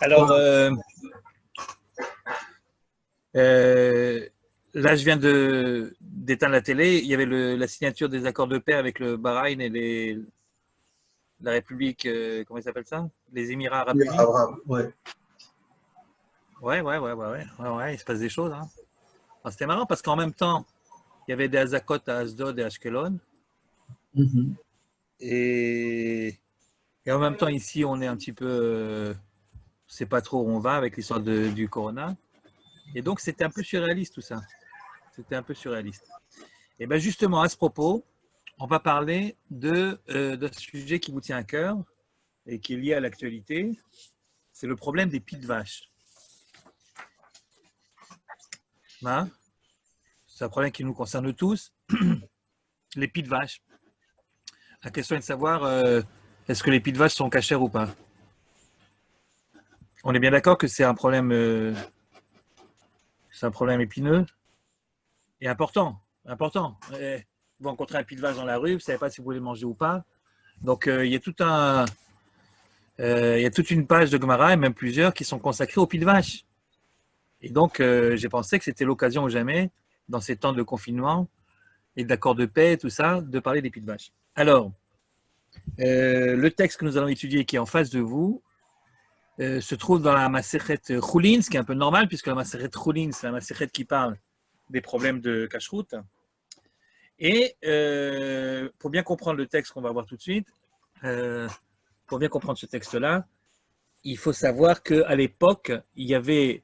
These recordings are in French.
Alors, là, je viens d'éteindre la télé. Il y avait la signature des accords de paix avec le Bahreïn et la République, comment ils s'appellent ça? Les Émirats Arabes Unis. Ouais. Ouais, il se passe des choses. Hein. Alors, c'était marrant parce qu'en même temps, il y avait des Azakot à Asdod et Ashkelon. Mhm. Et en même temps, ici, on est un petit peu. On ne sait pas trop où on va avec l'histoire du Corona. Et donc, c'était un peu surréaliste tout ça. C'était un peu surréaliste. Et bien justement, à ce propos, on va parler d'un sujet qui vous tient à cœur et qui est lié à l'actualité. C'est le problème des pieds de vache. Hein? C'est un problème qui nous concerne tous. Les pieds de vache. La question est de savoir est-ce que les pieds de vache sont cachers ou pas. On est bien d'accord que c'est un problème épineux et important. Important. Vous rencontrez un pied de vache dans la rue, vous ne savez pas si vous voulez le manger ou pas. Donc il y a toute une page de Gemara, et même plusieurs, qui sont consacrées aux pieds de vache. Et donc j'ai pensé que c'était l'occasion ou jamais, dans ces temps de confinement et d'accord de paix, tout ça, de parler des pieds de vache. Alors, le texte que nous allons étudier, qui est en face de vous, se trouve dans la Masechet Choulin, ce qui est un peu normal, puisque la Masechet Choulin, c'est la Masechet qui parle des problèmes de cacheroute. Et pour bien comprendre le texte qu'on va voir tout de suite, pour bien comprendre ce texte-là, il faut savoir qu'à l'époque, il y avait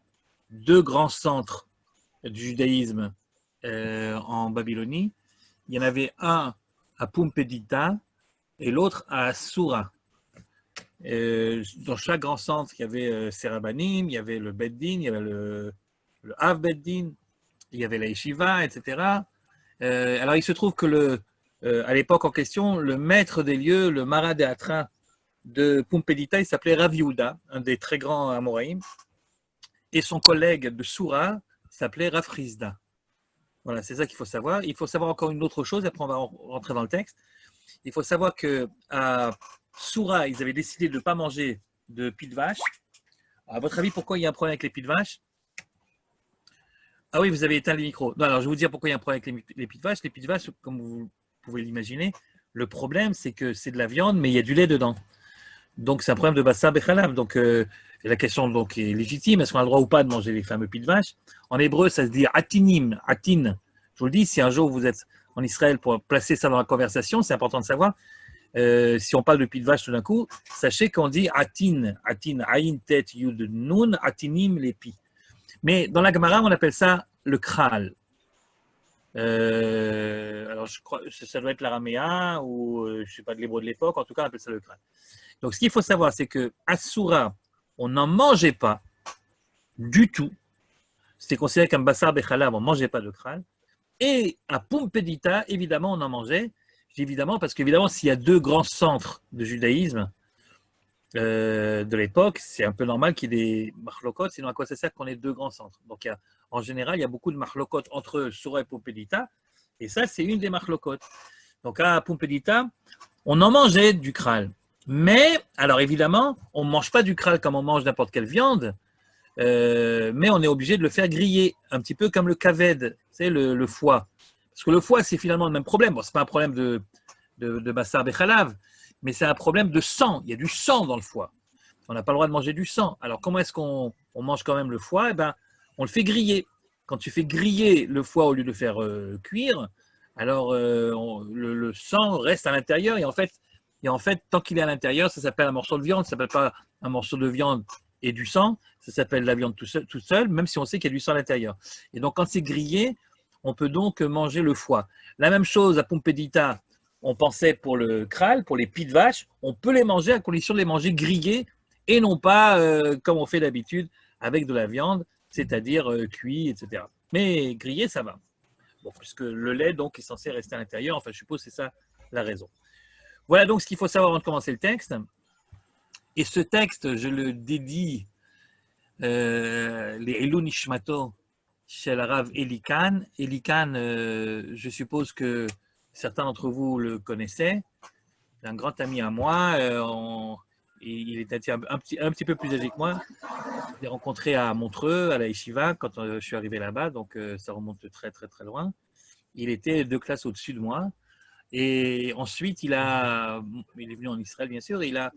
deux grands centres du judaïsme en Babylonie. Il y en avait un à Pumpedita et l'autre à Soura. Dans chaque grand centre, il y avait Serabanim, il y avait le Beddin, il y avait le Av Beddin, il y avait la Yeshiva, etc. Alors il se trouve que à l'époque en question, le maître des lieux, le Mara de Atra de Pumpedita, il s'appelait Rav Yehuda, un des très grands Amoraïm, et son collègue de Soura s'appelait Rav Chizda. Voilà, c'est ça qu'il faut savoir. Il faut savoir encore une autre chose, après on va rentrer dans le texte. Il faut savoir qu'à Soura, ils avaient décidé de ne pas manger de pieds de vache. À votre avis, pourquoi il y a un problème avec les pieds de vache? Ah oui, vous avez éteint les micros. Non, alors je vais vous dire pourquoi il y a un problème avec les pieds de vache. Les pieds de vache, comme vous pouvez l'imaginer, le problème, c'est que c'est de la viande, mais il y a du lait dedans. Donc, c'est un problème de Bassar Bechalam. Donc, la question donc, est légitime. Est-ce qu'on a le droit ou pas de manger les fameux pieds de vache? En hébreu, ça se dit atinim, atin. Je vous le dis, si un jour vous êtes en Israël pour placer ça dans la conversation, c'est important de savoir. Si on parle de pieds de vache tout d'un coup, sachez qu'on dit atin, ayin, tet, yud, nun, atinim, les pieds. Mais dans la Gemara, on appelle ça le kral. Alors, je crois que ça doit être l'araméen ou je ne sais pas de l'hébreu de l'époque. En tout cas, on appelle ça le kral. Donc, ce qu'il faut savoir, c'est que à Soura, on n'en mangeait pas du tout. C'était considéré comme Bassar Bechalam, on ne mangeait pas de kral. Et à Pumpedita, évidemment, on en mangeait. Évidemment, parce qu'évidemment, s'il y a deux grands centres de judaïsme de l'époque, c'est un peu normal qu'il y ait des machlokot, sinon à quoi ça sert qu'on ait deux grands centres? Donc, en général, il y a beaucoup de machlokot entre Soura et Pumpedita, et ça, c'est une des machlokot. Donc, à Pumpedita, on en mangeait du kral. Mais, alors évidemment, on ne mange pas du kral comme on mange n'importe quelle viande, mais on est obligé de le faire griller, un petit peu comme le kaved, c'est le foie. Parce que le foie, c'est finalement le même problème. Bon, ce n'est pas un problème de Bassar Bechalav, mais c'est un problème de sang. Il y a du sang dans le foie. On n'a pas le droit de manger du sang. Alors, comment est-ce qu'on mange quand même le foie? Eh ben, on le fait griller. Quand tu fais griller le foie au lieu de le faire cuire, alors le sang reste à l'intérieur et en fait, tant qu'il est à l'intérieur, ça s'appelle un morceau de viande, ça ne s'appelle pas un morceau de viande et du sang, ça s'appelle la viande tout seul, même si on sait qu'il y a du sang à l'intérieur. Et donc, quand c'est grillé, on peut donc manger le foie. La même chose à Pumpedita, on pensait pour le kral, pour les pieds de vache, on peut les manger à condition de les manger grillés et non pas comme on fait d'habitude avec de la viande, c'est-à-dire cuit, etc. Mais grillé, ça va. Bon, puisque le lait donc est censé rester à l'intérieur, enfin je suppose que c'est ça la raison. Voilà donc ce qu'il faut savoir avant de commencer le texte. Et ce texte, je le dédie les Elou Nishmato chez le Rav Elikan. Elikan, je suppose que certains d'entre vous le connaissaient. C'est un grand ami à moi. il était un petit peu plus âgé que moi. Je l'ai rencontré à Montreux, à la Yeshiva, quand je suis arrivé là-bas, donc ça remonte très très très loin. Il était 2 classes au-dessus de moi. Et ensuite, il est venu en Israël, bien sûr. Il a,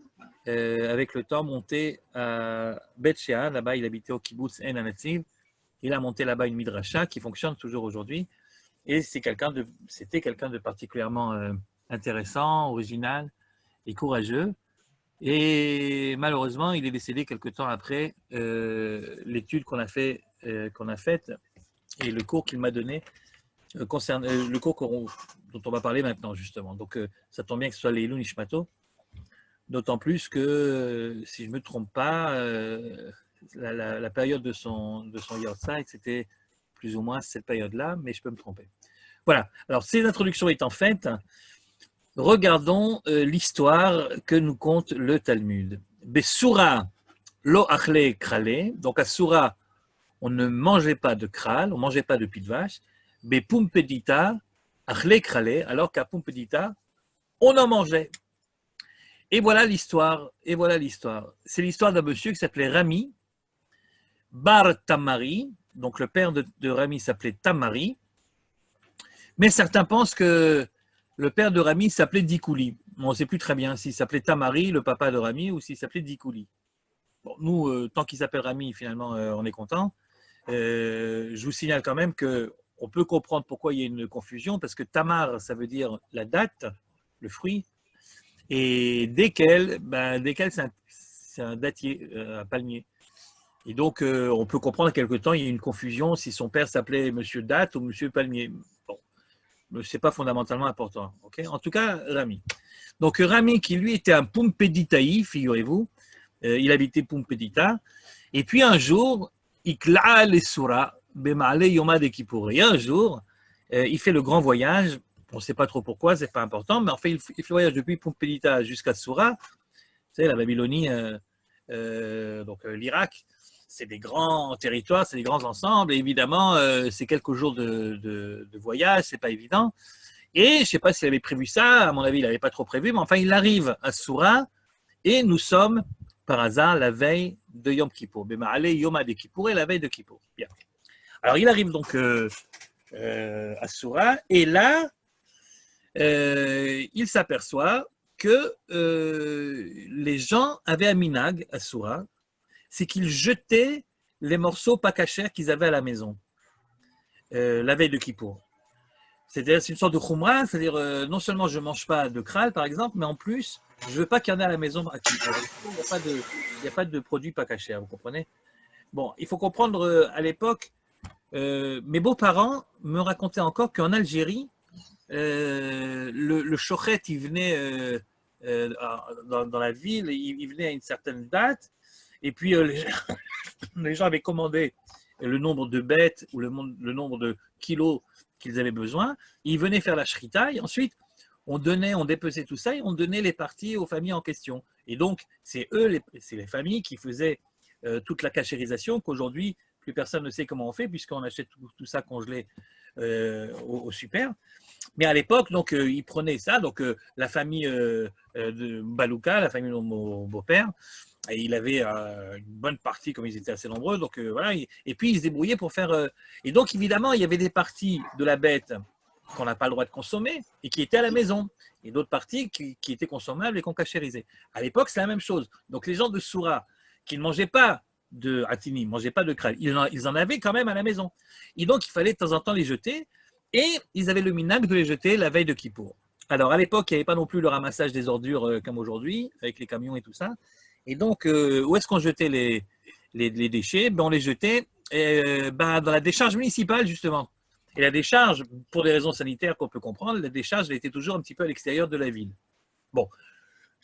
avec le temps, monté à Bet Shean. Là-bas, il habitait au kibbutz En Anativ. Il a monté là-bas une midrasha qui fonctionne toujours aujourd'hui. Et c'était quelqu'un de particulièrement intéressant, original et courageux. Et malheureusement, il est décédé quelque temps après l'étude qu'on a faite et le cours qu'il m'a donné concerne le cours dont on va parler maintenant, justement. Donc, ça tombe bien que ce soit Leilou Nishmato, d'autant plus que, si je ne me trompe pas, la période de son Yahrzeit, c'était plus ou moins cette période-là, mais je peux me tromper. Voilà. Alors, ces introductions étant faites, regardons l'histoire que nous conte le Talmud. Besura lo achle krale. Donc, à Soura, on ne mangeait pas de kral, on ne mangeait pas de pied de vache. Bepumpedita, achle krale, alors qu'à Pumpedita, on en mangeait. Et voilà l'histoire. Et voilà l'histoire. C'est l'histoire d'un monsieur qui s'appelait Rami, Bar Tamari. Donc, le père de Rami s'appelait Tamari. Mais certains pensent que le père de Rami s'appelait Dikouli. On ne sait plus très bien s'il s'appelait Tamari, le papa de Rami, ou s'il s'appelait Dikouli. Bon, nous, tant qu'il s'appelle Rami, finalement, on est content. Je vous signale quand même qu'on peut comprendre pourquoi il y a une confusion, parce que Tamar, ça veut dire la date, le fruit, et Dekel, c'est un datier, un palmier. Et donc, on peut comprendre qu'à quelque temps, il y a une confusion si son père s'appelait Monsieur Date ou Monsieur Palmier. Bon, ce n'est pas fondamentalement important. Okay, en tout cas, Rami. Donc, Rami, qui lui était un Pumpeditaï, figurez-vous, il habitait Pumpedita. Et puis un jour, Ikla les Sura, Bemale Yoma de Kippour. Et un jour, il fait le grand voyage. On ne sait pas trop pourquoi, ce n'est pas important, mais en fait, il fait le voyage depuis Pumpedita jusqu'à Sura. Vous savez, la Babylonie, donc l'Irak, c'est des grands territoires, c'est des grands ensembles. Et évidemment, c'est quelques jours de voyage, c'est pas évident. Et je ne sais pas s'il avait prévu ça, à mon avis, il n'avait pas trop prévu, mais enfin, il arrive à Soura et nous sommes, par hasard, la veille de Yom Kippour. Bema'ale Yoma de Kippour et la veille de Kippour. Bien. Alors, il arrive donc à Soura et là, il s'aperçoit que les gens avaient un minag à Soura, c'est qu'ils jetaient les morceaux pas cachers qu'ils avaient à la maison la veille de Kippour. C'est-à-dire, c'est une sorte de khumra, c'est-à-dire non seulement je ne mange pas de kral, par exemple, mais en plus, je ne veux pas qu'il y en ait à la maison à Kippour. Il n'y a pas de produits pas cachers, vous comprenez? Bon, il faut comprendre, à l'époque, mes beaux-parents me racontaient encore qu'en Algérie, le shochet, il venait dans la ville, il venait à une certaine date, et puis les gens avaient commandé le nombre de bêtes ou le nombre de kilos qu'ils avaient besoin. Ils venaient faire la shrita et ensuite on dépesait tout ça et on donnait les parties aux familles en question. Et donc c'est les familles qui faisaient toute la cachérisation qu'aujourd'hui plus personne ne sait comment on fait puisqu'on achète tout ça congelé au super. Mais à l'époque, donc, ils prenaient ça, donc la famille de Balouka, la famille de mon beau-père, et il avait une bonne partie, comme ils étaient assez nombreux, donc voilà, et puis ils se débrouillaient pour faire... et donc, évidemment, il y avait des parties de la bête qu'on n'a pas le droit de consommer et qui étaient à la maison, et d'autres parties qui étaient consommables et qu'on cachérisait. À l'époque, c'est la même chose. Donc, les gens de Soura, qui ne mangeaient pas de Hatini, ne mangeaient pas de Kral, ils en avaient quand même à la maison. Et donc, il fallait de temps en temps les jeter, et ils avaient le minag de les jeter la veille de Kippour. Alors, à l'époque, il n'y avait pas non plus le ramassage des ordures comme aujourd'hui, avec les camions et tout ça. Et donc, où est-ce qu'on jetait les déchets? On les jetait dans la décharge municipale, justement. Et la décharge, pour des raisons sanitaires qu'on peut comprendre, la décharge elle était toujours un petit peu à l'extérieur de la ville. Bon.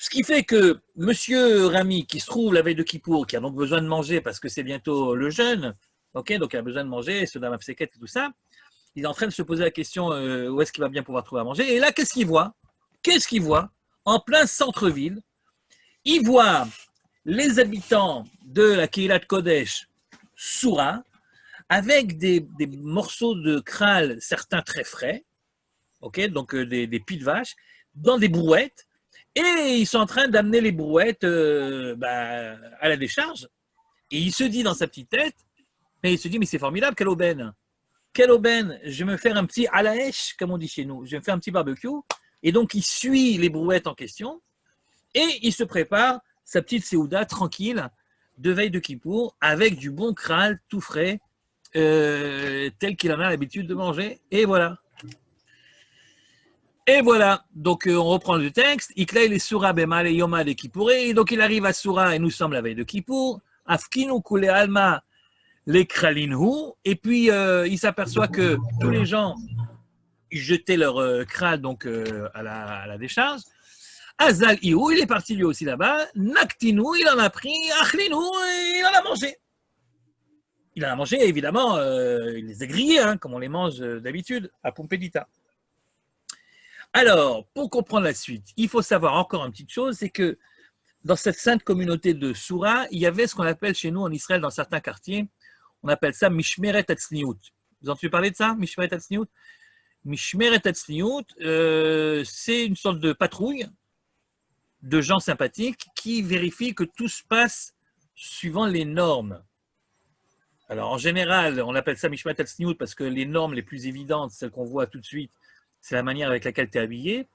Ce qui fait que monsieur Rami, qui se trouve la veille de Kippour, qui a donc besoin de manger parce que c'est bientôt le jeûne, donc il a besoin de manger, ce dame et tout ça, il est en train de se poser la question où est-ce qu'il va bien pouvoir trouver à manger. Et là, qu'est-ce qu'il voit? Qu'est-ce qu'il voit? En plein centre-ville, il voit les habitants de la Keilat Kodesh Soura avec des morceaux de kral, certains très frais, donc des pieds de vache, dans des brouettes, Et ils sont en train d'amener les brouettes à la décharge. Et il se dit dans sa petite tête, mais il se dit, mais c'est formidable, quelle aubaine. Quelle aubaine, je vais me faire un petit à la hèche, comme on dit chez nous. Je vais me faire un petit barbecue. Et donc, il suit les brouettes en question et il se prépare sa petite séouda tranquille de veille de Kippour avec du bon kral tout frais, tel qu'il en a l'habitude de manger. Et voilà. Et voilà. Donc, on reprend le texte. Iklaï les Soura Bema les Yoma de Kippouré. Donc, il arrive à Soura et nous sommes la veille de Kippour. Afkinu Kule Alma les Kralinhu. Et puis, il s'aperçoit que tous les gens ils jetaient leur kral donc, à la décharge. Azal Iou, il est parti lui aussi là-bas. Naktinu, il en a pris. Achlinu, il en a mangé. Il en a mangé, évidemment, il les a grillés, hein, comme on les mange d'habitude, à Pompédita. Alors, pour comprendre la suite, il faut savoir encore une petite chose, c'est que dans cette sainte communauté de Soura, il y avait ce qu'on appelle chez nous en Israël, dans certains quartiers, on appelle ça Mishmeret Hatzniut. Vous avez entendu parler de ça, Mishmeret Hatzniut? Mishmeret Hatzniut, c'est une sorte de patrouille de gens sympathiques qui vérifient que tout se passe suivant les normes. Alors, en général, on appelle ça Mishmeret Hatzniut parce que les normes les plus évidentes, celles qu'on voit tout de suite, c'est la manière avec laquelle tu es habillé,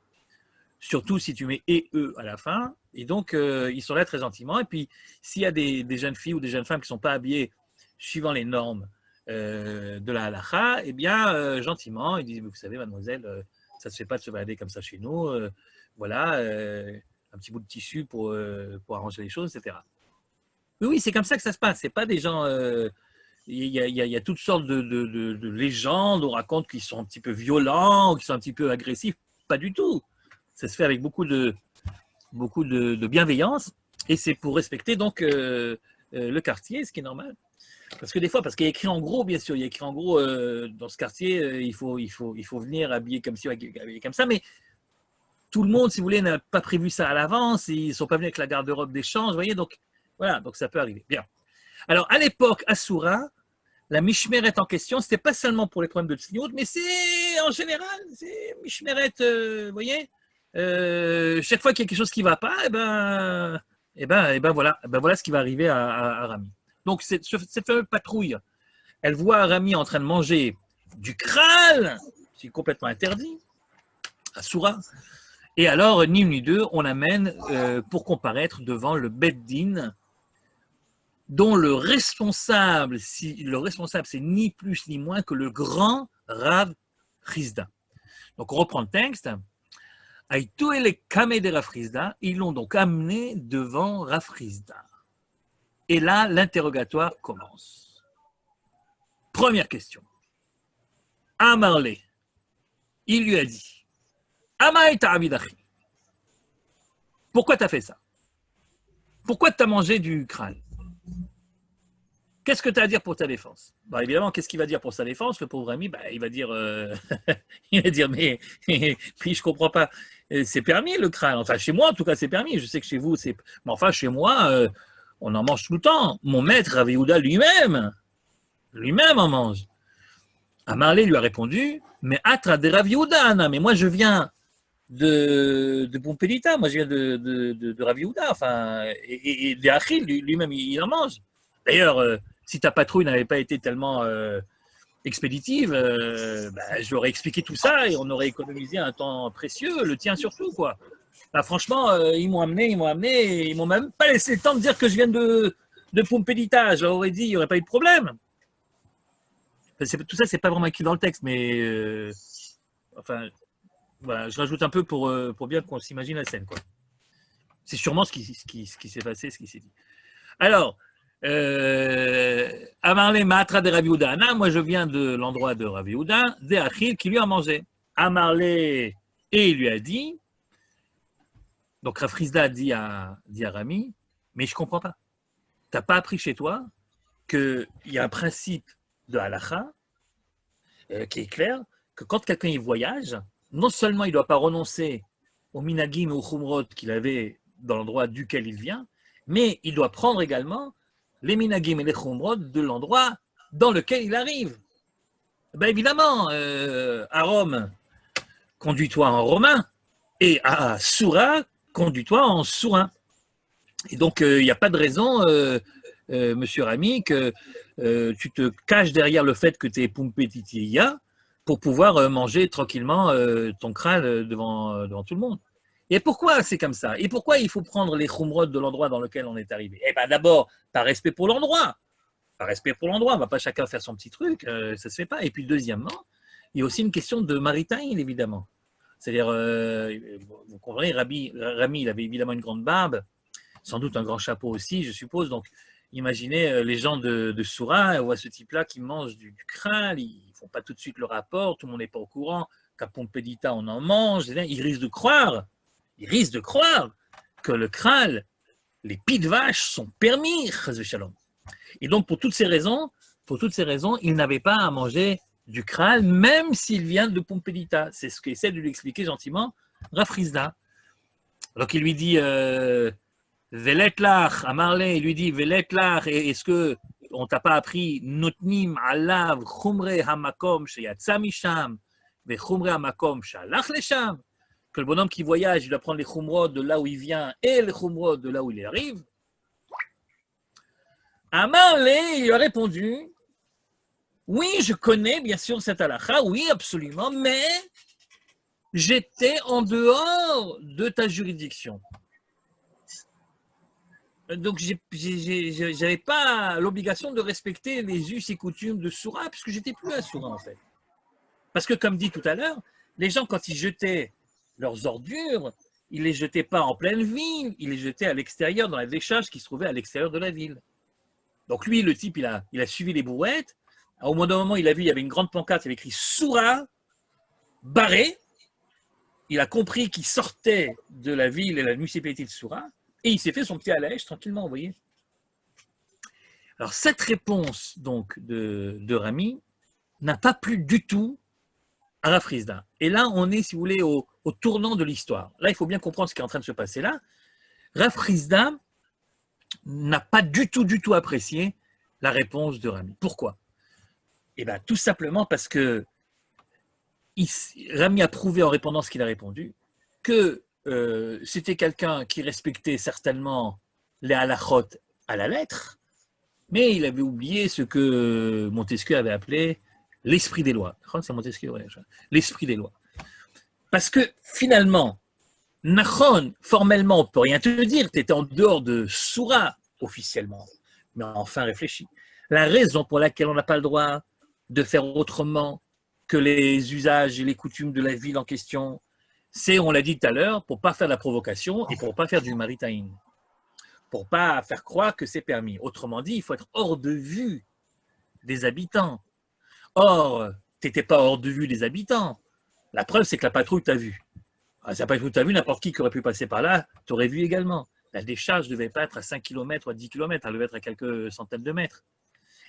surtout si tu mets « et » « e » à la fin. Et donc, ils sont là très gentiment. Et puis, s'il y a des jeunes filles ou des jeunes femmes qui ne sont pas habillées suivant les normes de la halakha, eh bien, gentiment, ils disent, vous savez, mademoiselle, ça ne se fait pas de se balader comme ça chez nous. Voilà, un petit bout de tissu pour arranger les choses, etc. Oui, c'est comme ça que ça se passe. Ce n'est pas des gens... il y a toutes sortes de légendes, on raconte qu'ils sont un petit peu violents, qu'ils sont un petit peu agressifs. Pas du tout. Ça se fait avec beaucoup de bienveillance et c'est pour respecter donc le quartier, ce qui est normal. Parce que des fois, parce qu'il y a écrit en gros, bien sûr, il y a écrit en gros dans ce quartier, il faut venir habillé comme ci, habillé comme ça, mais tout le monde, si vous voulez, n'a pas prévu ça à l'avance, ils ne sont pas venus avec la garde-robe d'échange, vous voyez, donc voilà, donc ça peut arriver. Bien. Alors, à l'époque, à Soura, la Mishmeret en question, ce n'était pas seulement pour les problèmes de Tzniut, mais c'est en général, c'est Mishmeret, vous voyez, chaque fois qu'il y a quelque chose qui ne va pas, voilà ce qui va arriver à Rami. Donc, cette fameuse patrouille, elle voit Rami en train de manger du kral, c'est complètement interdit, à Soura. Et alors, ni une ni deux, on l'amène pour comparaître devant le Beddin, dont le responsable, c'est ni plus ni moins que le grand Rav Chizda. Donc, on reprend le texte. Aïtou et les kamé de Rav Chizda, ils l'ont donc amené devant Rav Chizda. Et là, l'interrogatoire commence. Première question. Amarlé, il lui a dit, Amaïta Abidachi, pourquoi tu as fait ça? Pourquoi tu as mangé du crâne? Qu'est-ce que tu as à dire pour ta défense? Bah, évidemment, qu'est-ce qu'il va dire pour sa défense? Le pauvre ami, il va dire, mais puis je comprends pas. C'est permis le crâne. Enfin, chez moi, en tout cas, c'est permis. Je sais que chez vous, c'est. Mais enfin, chez moi, on en mange tout le temps. Mon maître, Rav Yehuda lui-même en mange. Amarlé lui a répondu, mais Atra de Rav Yehuda, Anna, mais moi je viens de Pompédita, moi je viens de Rav Yehuda, enfin, et de Achil, lui-même, il en mange. D'ailleurs, si ta patrouille n'avait pas été tellement expéditive, je leur ai expliqué tout ça et on aurait économisé un temps précieux, le tien surtout, quoi. Bah, franchement, ils m'ont amené, et ils m'ont même pas laissé le temps de dire que je viens de Pompédita. Je leur aurais dit, il n'y aurait pas eu de problème. Enfin, tout ça, c'est pas vraiment écrit dans le texte, mais enfin, voilà, je rajoute un peu pour bien qu'on s'imagine la scène, quoi. C'est sûrement ce qui s'est passé, ce qui s'est dit. Alors, Amarle Matra de Rav Yehuda Ana, moi je viens de l'endroit de Rav Yehuda, de Achil qui lui a mangé. Amarle, et il lui a dit, donc Rav Chizda dit à Rami, mais je ne comprends pas. Tu n'as pas appris chez toi qu'il y a un principe de halakha qui est clair, que quand quelqu'un y voyage, non seulement il ne doit pas renoncer au minagim et au chumrot qu'il avait dans l'endroit duquel il vient, mais il doit prendre également les minagim et les chumrot de l'endroit dans lequel il arrive. Ben évidemment, à Rome, conduis-toi en romain, et à Soura, conduis-toi en sourd. Et donc, il n'y a pas de raison, monsieur Rami, que tu te caches derrière le fait que tu es Pumpetitia pour pouvoir manger tranquillement ton crâne devant tout le monde. Et pourquoi c'est comme ça? Et pourquoi il faut prendre les khumrod de l'endroit dans lequel on est arrivé? Eh bien, d'abord, par respect pour l'endroit. Par respect pour l'endroit, on ne va pas chacun faire son petit truc, ça ne se fait pas. Et puis, deuxièmement, il y a aussi une question de maritime, évidemment. C'est-à-dire, vous comprenez, Rami, il avait évidemment une grande barbe, sans doute un grand chapeau aussi, je suppose. Donc, imaginez les gens de Soura, on voit ce type-là qui mange du crâne, ils ne font pas tout de suite le rapport, tout le monde n'est pas au courant qu'à Pompédita, on en mange. Ils risquent de croire que le crâne, les pieds de vache sont permis, shalom. Et donc, pour toutes ces raisons, il n'avait pas à manger du crâne, même s'il vient de Pompédita. C'est ce qu'essaie de lui expliquer gentiment Rafrizda. Donc, il lui dit Veletlach, à Marley, il lui dit Veletlach, est-ce que on t'a pas appris Notnim alav chumre hamakom sheyatsa misham ve chumre hamakom shalach lesham, que le bonhomme qui voyage, il doit prendre les chumrod de là où il vient et les chumrod de là où il arrive. À Marley, il lui a répondu oui, je connais bien sûr cette halakha, oui, absolument, mais j'étais en dehors de ta juridiction. Donc, je n'avais pas l'obligation de respecter les us et coutumes de Soura, puisque je n'étais plus à Soura, en fait. Parce que, comme dit tout à l'heure, les gens, quand ils jetaient leurs ordures, ils ne les jetaient pas en pleine ville, ils les jetaient à l'extérieur, dans la décharge qui se trouvait à l'extérieur de la ville. Donc, lui, le type, il a suivi les brouettes. Au bout d'un moment, il a vu, il y avait une grande pancarte, il y avait écrit Soura, barré. Il a compris qu'il sortait de la ville et la municipalité de Soura. Et il s'est fait son petit allège tranquillement, vous voyez. Alors, cette réponse donc de Rami n'a pas plu du tout à Rafrizda. Et là, on est, si vous voulez, au tournant de l'histoire. Là, il faut bien comprendre ce qui est en train de se passer là. Rafrizda n'a pas du tout apprécié la réponse de Rami. Pourquoi? Eh bien, tout simplement parce que Rami a prouvé en répondant ce qu'il a répondu que c'était quelqu'un qui respectait certainement les halachot à la lettre, mais il avait oublié ce que Montesquieu avait appelé l'esprit des lois. C'est Montesquieu, ouais, l'esprit des lois. Parce que finalement, Nachon, formellement, on ne peut rien te dire, tu étais en dehors de Soura officiellement, mais enfin réfléchis. La raison pour laquelle on n'a pas le droit de faire autrement que les usages et les coutumes de la ville en question, c'est, on l'a dit tout à l'heure, pour ne pas faire de la provocation et pour ne pas faire du maritime. Pour ne pas faire croire que c'est permis. Autrement dit, il faut être hors de vue des habitants. Or, tu n'étais pas hors de vue des habitants. La preuve, c'est que la patrouille t'a vu. Si la patrouille t'a vu, n'importe qui aurait pu passer par là, t'aurais vu également. La décharge ne devait pas être à 5 km ou à 10 km, elle devait être à quelques centaines de mètres.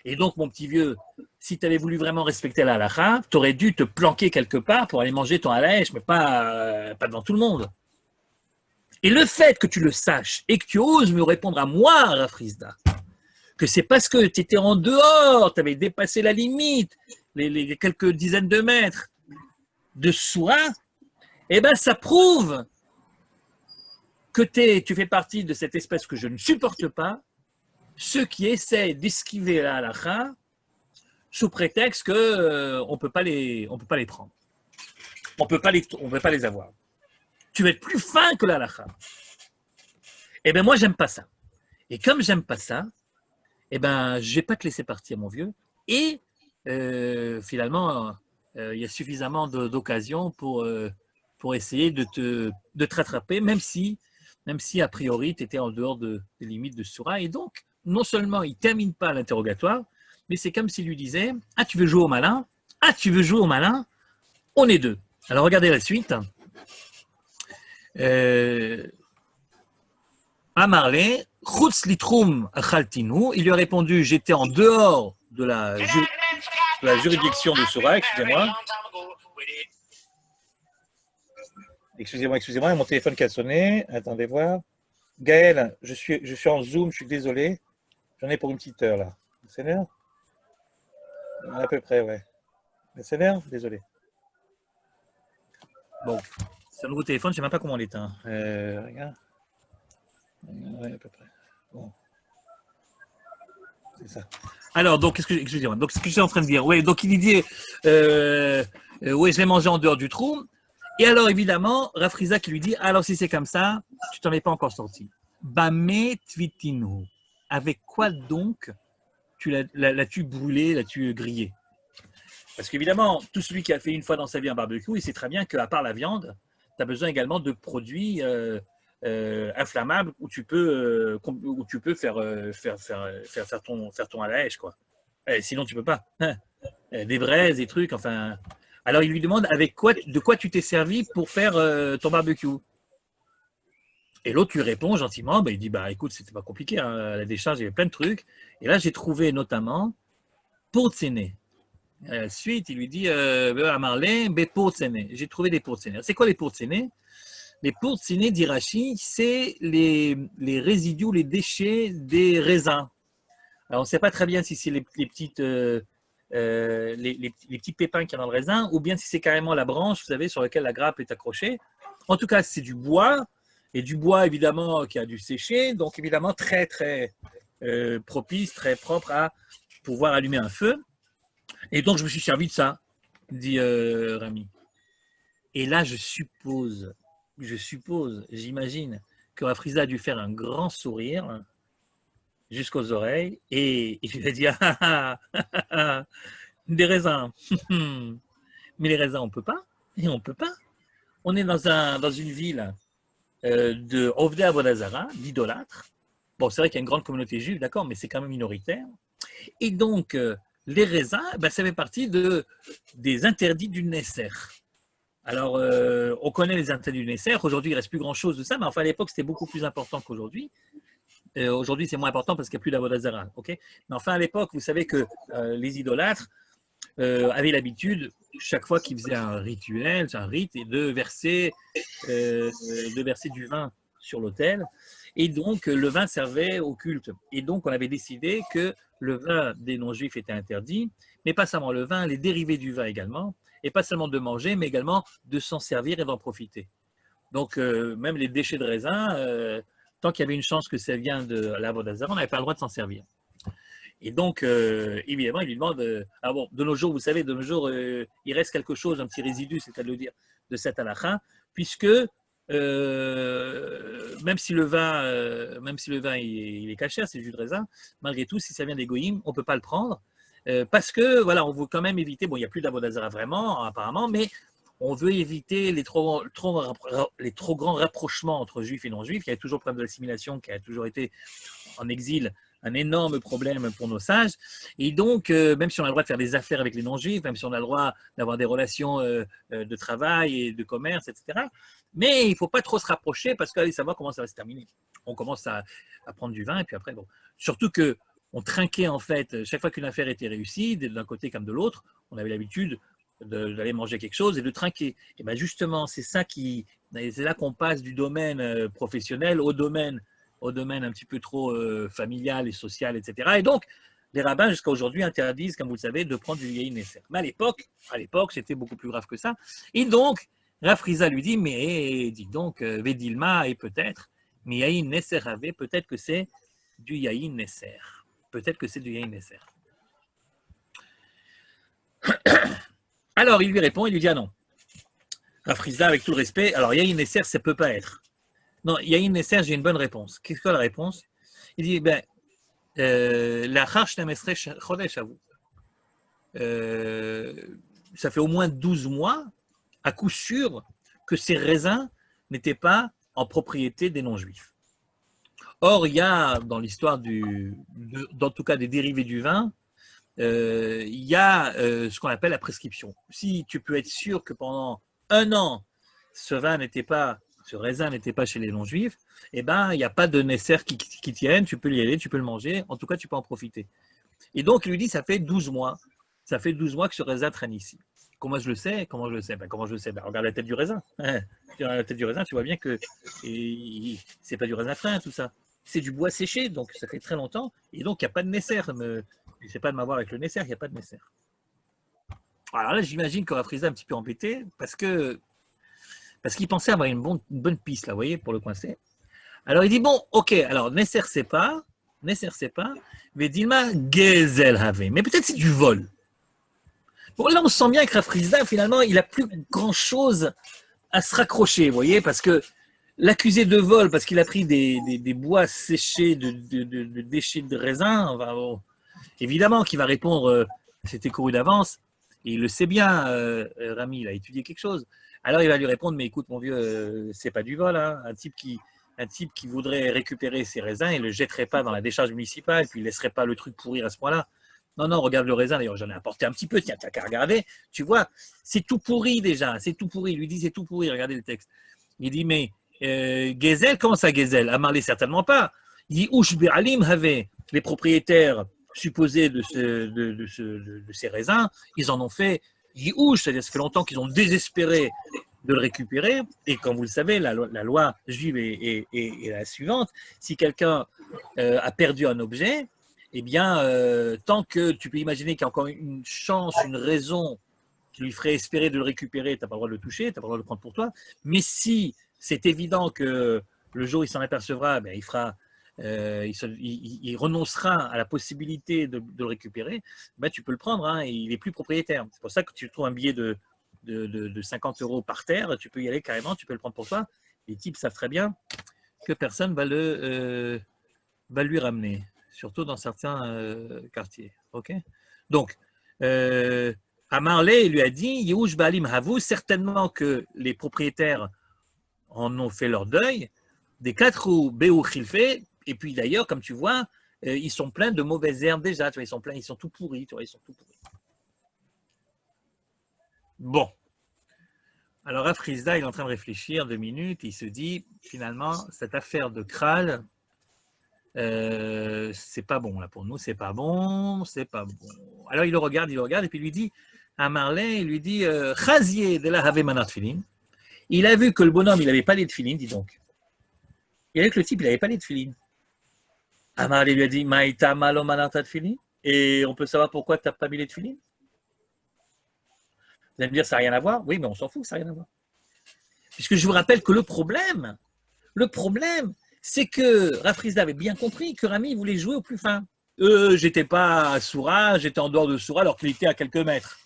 Et donc, mon petit vieux, si tu avais voulu vraiment respecter la halakha, tu aurais dû te planquer quelque part pour aller manger ton halèche, mais pas devant tout le monde. Et le fait que tu le saches et que tu oses me répondre à moi, Rafrizda, que c'est parce que tu étais en dehors, tu avais dépassé la limite, les quelques dizaines de mètres de Soura, eh bien, ça prouve que tu fais partie de cette espèce que je ne supporte pas, ceux qui essaient d'esquiver la halakha sous prétexte qu'on ne peut pas les prendre. On peut pas les avoir. Tu vas être plus fin que la halakha. Eh bien, moi, j'aime pas ça. Et comme j'aime pas ça, eh ben, je vais pas te laisser partir, mon vieux. Et finalement, il y a suffisamment d'occasions pour essayer de te rattraper, même si a priori, tu étais en dehors des limites de Soura. Et donc, non seulement il ne termine pas l'interrogatoire, mais c'est comme s'il lui disait « Ah, tu veux jouer au malin? Ah, tu veux jouer au malin? On est deux. » Alors, regardez la suite. Amarle, Chutz litrum achaltinu, il lui a répondu « J'étais en dehors de la juridiction de Soura, excusez-moi. Excusez-moi, mon téléphone qui a sonné. Attendez voir. Gaël, je suis en Zoom, je suis désolé. J'en ai pour une petite heure là. C'est l'heure? À peu près, ouais. C'est l'heure? Désolé. Bon, C'est un nouveau téléphone, je ne sais même pas comment on l'éteint. Regarde. Ouais, à peu près. Bon. C'est ça. Alors, donc, excusez-moi. Donc, ce que je suis en train de dire, oui, donc il dit, oui, je l'ai mangé en dehors du trou. Et alors, évidemment, Rafriza qui lui dit, alors si c'est comme ça, tu t'en es pas encore sorti. Bame tvitinu. Avec quoi donc l'as-tu brûlé, l'as-tu grillé? Parce qu'évidemment, tout celui qui a fait une fois dans sa vie un barbecue, il sait très bien qu'à part la viande, tu as besoin également de produits inflammables où tu peux faire ton à la hache, quoi. Sinon, tu peux pas. Hein. Des braises, des trucs, enfin. Alors, il lui demande de quoi tu t'es servi pour faire ton barbecue. Et l'autre lui répond gentiment, il dit, écoute, c'était pas compliqué, hein, à la décharge, il y avait plein de trucs. Et là, j'ai trouvé notamment portsene. Ensuite, il lui dit à Marlène, j'ai trouvé des portsene. C'est quoi les portsene? Les portsene d'Irachi, c'est les résidus, les déchets des raisins. Alors, on ne sait pas très bien si c'est les petits pépins qu'il y a dans le raisin ou bien si c'est carrément la branche, vous savez, sur laquelle la grappe est accrochée. En tout cas, c'est du bois, et du bois, évidemment, qui a dû sécher, donc évidemment très, très propice, très propre à pouvoir allumer un feu. Et donc, je me suis servi de ça, dit Rami. Et là, j'imagine que Rafriza a dû faire un grand sourire jusqu'aux oreilles et il lui a dit des raisins. Mais les raisins, on ne peut pas. Et on ne peut pas. On est dans une ville de Ovdei Avodazara, d'idolâtres. Bon, c'est vrai qu'il y a une grande communauté juive, d'accord, mais c'est quand même minoritaire. Et donc, les raisins, ça fait partie des interdits du Nesser. Alors, on connaît les interdits du Nesser. Aujourd'hui, il ne reste plus grand-chose de ça, mais enfin, à l'époque, c'était beaucoup plus important qu'aujourd'hui. Aujourd'hui, c'est moins important parce qu'il n'y a plus d'Avodazara. Okay, mais enfin, à l'époque, vous savez que les idolâtres avaient l'habitude, chaque fois qu'ils faisaient un rituel, un rite, de verser du vin sur l'autel. Et donc, le vin servait au culte. Et donc, on avait décidé que le vin des non-juifs était interdit, mais pas seulement le vin, les dérivés du vin également, et pas seulement de manger, mais également de s'en servir et d'en profiter. Donc, même les déchets de raisin, tant qu'il y avait une chance que ça vient de la Vodazara, on n'avait pas le droit de s'en servir. Et donc, évidemment, il lui demande, bon, de nos jours, vous savez, de nos jours, il reste quelque chose, un petit résidu, c'est à le dire, de cette halakha, puisque même si le vin, il est cachère, c'est du jus de raisin, malgré tout, si ça vient des goyim, on ne peut pas le prendre, parce que, voilà, on veut quand même éviter, bon, il n'y a plus d'Avodazara vraiment, apparemment, mais on veut éviter les trop grands rapprochements entre juifs et non-juifs. Il y a toujours le problème de l'assimilation qui a toujours été en exil un énorme problème pour nos sages. Et donc, même si on a le droit de faire des affaires avec les non-juifs, même si on a le droit d'avoir des relations de travail et de commerce, etc., mais il ne faut pas trop se rapprocher parce qu'allez savoir comment ça va se terminer. On commence à prendre du vin et puis après, bon. Surtout que on trinquait en fait, chaque fois qu'une affaire était réussie, d'un côté comme de l'autre, on avait l'habitude d'aller manger quelque chose et de trinquer. Et bien justement, c'est là qu'on passe du domaine professionnel au domaine un petit peu trop familial et social, etc. Et donc, les rabbins, jusqu'à aujourd'hui, interdisent, comme vous le savez, de prendre du yaïn nesser. Mais à l'époque, c'était beaucoup plus grave que ça. Et donc, Rafriza lui dit, mais dis donc, Vedilma, et peut-être, mais yaïn nesser avait, peut-être que c'est du yaïn nesser. Peut-être que c'est du yaïn nesser. Alors, il lui répond, il lui dit, ah non. Rafriza, avec tout le respect, alors yaïn nesser, ça ne peut pas être. Non, yaïn nesser, j'ai une bonne réponse. Qu'est-ce que la réponse? Il dit, la charge n'amestrait chodesh à vous. Ça fait au moins 12 mois, à coup sûr, que ces raisins n'étaient pas en propriété des non-juifs. Or, il y a, dans l'histoire en tout cas des dérivés du vin, il y a ce qu'on appelle la prescription. Si tu peux être sûr que pendant un an, ce raisin n'était pas chez les non-juifs, eh ben, il n'y a pas de nécessaire qui tienne, tu peux y aller, tu peux le manger, en tout cas, tu peux en profiter. Et donc, il lui dit, ça fait 12 mois. Ça fait 12 mois que ce raisin traîne ici. Comment je le sais? Regarde la tête du raisin. La tête du raisin, tu vois bien que c'est pas du raisin frais, tout ça. C'est du bois séché, donc ça fait très longtemps. Et donc, il n'y a pas de nécessaire. Je ne sais pas de m'avoir avec le nécessaire, il n'y a pas de nécessaire. Alors là, j'imagine qu'on va friser un petit peu embêté, parce que parce qu'il pensait avoir une bonne piste, là, vous voyez, pour le coincer. Alors il dit, bon, ok, alors Nesser c'est pas, mais Dilma Gezel have. Mais peut-être c'est du vol. Bon, là, on sent bien que Rafrizda, finalement, il n'a plus grand-chose à se raccrocher, vous voyez, parce que l'accuser de vol, parce qu'il a pris des bois séchés de déchets de raisin, enfin, bon, évidemment qu'il va répondre, c'était couru d'avance, et il le sait bien, Rami, il a étudié quelque chose. Alors il va lui répondre, mais écoute, mon vieux, c'est pas du vol, hein. Un type qui voudrait récupérer ses raisins, il ne le jetterait pas dans la décharge municipale, puis il ne laisserait pas le truc pourrir à ce point-là. Non, non, regarde le raisin, d'ailleurs, j'en ai apporté un petit peu, tiens, t'as qu'à regarder, tu vois, c'est tout pourri déjà, c'est tout pourri, il lui dit c'est tout pourri, regardez le texte. Il dit, mais Gezel, comment ça Gezel? Amarlé, certainement pas. Il dit, Ouch Be'alim avait, les propriétaires supposés de ces raisins, ils en ont fait Ouch, c'est-à-dire ça fait longtemps qu'ils ont désespéré de le récupérer, et comme vous le savez, la loi juive est la suivante, si quelqu'un a perdu un objet, eh bien, tant que tu peux imaginer qu'il y a encore une chance, une raison qui lui ferait espérer de le récupérer, tu n'as pas le droit de le toucher, tu n'as pas le droit de le prendre pour toi. Mais si c'est évident que le jour où il s'en apercevra, ben, il renoncera à la possibilité de le récupérer, ben, tu peux le prendre, hein, et il n'est plus propriétaire. C'est pour ça que tu trouves un billet de 50 € par terre, tu peux y aller carrément, tu peux le prendre pour toi. Les types savent très bien que personne va lui ramener, surtout dans certains quartiers. Okay, donc, à Marley, il lui a dit, Yehush Baalim Havou, certainement que les propriétaires en ont fait leur deuil, des 4 ou Béou Khilfé, et puis d'ailleurs, comme tu vois, ils sont pleins de mauvaises herbes déjà, tu vois, ils sont tout pourris, tu vois, ils sont tout pourris. Bon. Alors, Afrizda, il est en train de réfléchir 2 minutes, il se dit, finalement, cette affaire de Kral, c'est pas bon là pour nous, c'est pas bon, c'est pas bon. Alors il le regarde, et puis il lui dit à Marley, il lui dit Chazier de la Have Manat Filin. Il a vu que le bonhomme, il n'avait pas les tefilines, dis donc. Il a vu que le type, il n'avait pas les tefilines. À Marley lui a dit Maïta malo manat tefilin. Et on peut savoir pourquoi tu n'as pas mis les tefilines. Vous allez me dire, ça n'a rien à voir. Oui, mais on s'en fout, ça n'a rien à voir. Puisque je vous rappelle que le problème, c'est que Rafrizda avait bien compris que Rami voulait jouer au plus fin. J'étais pas à Soura, j'étais en dehors de Soura alors qu'il était à quelques mètres.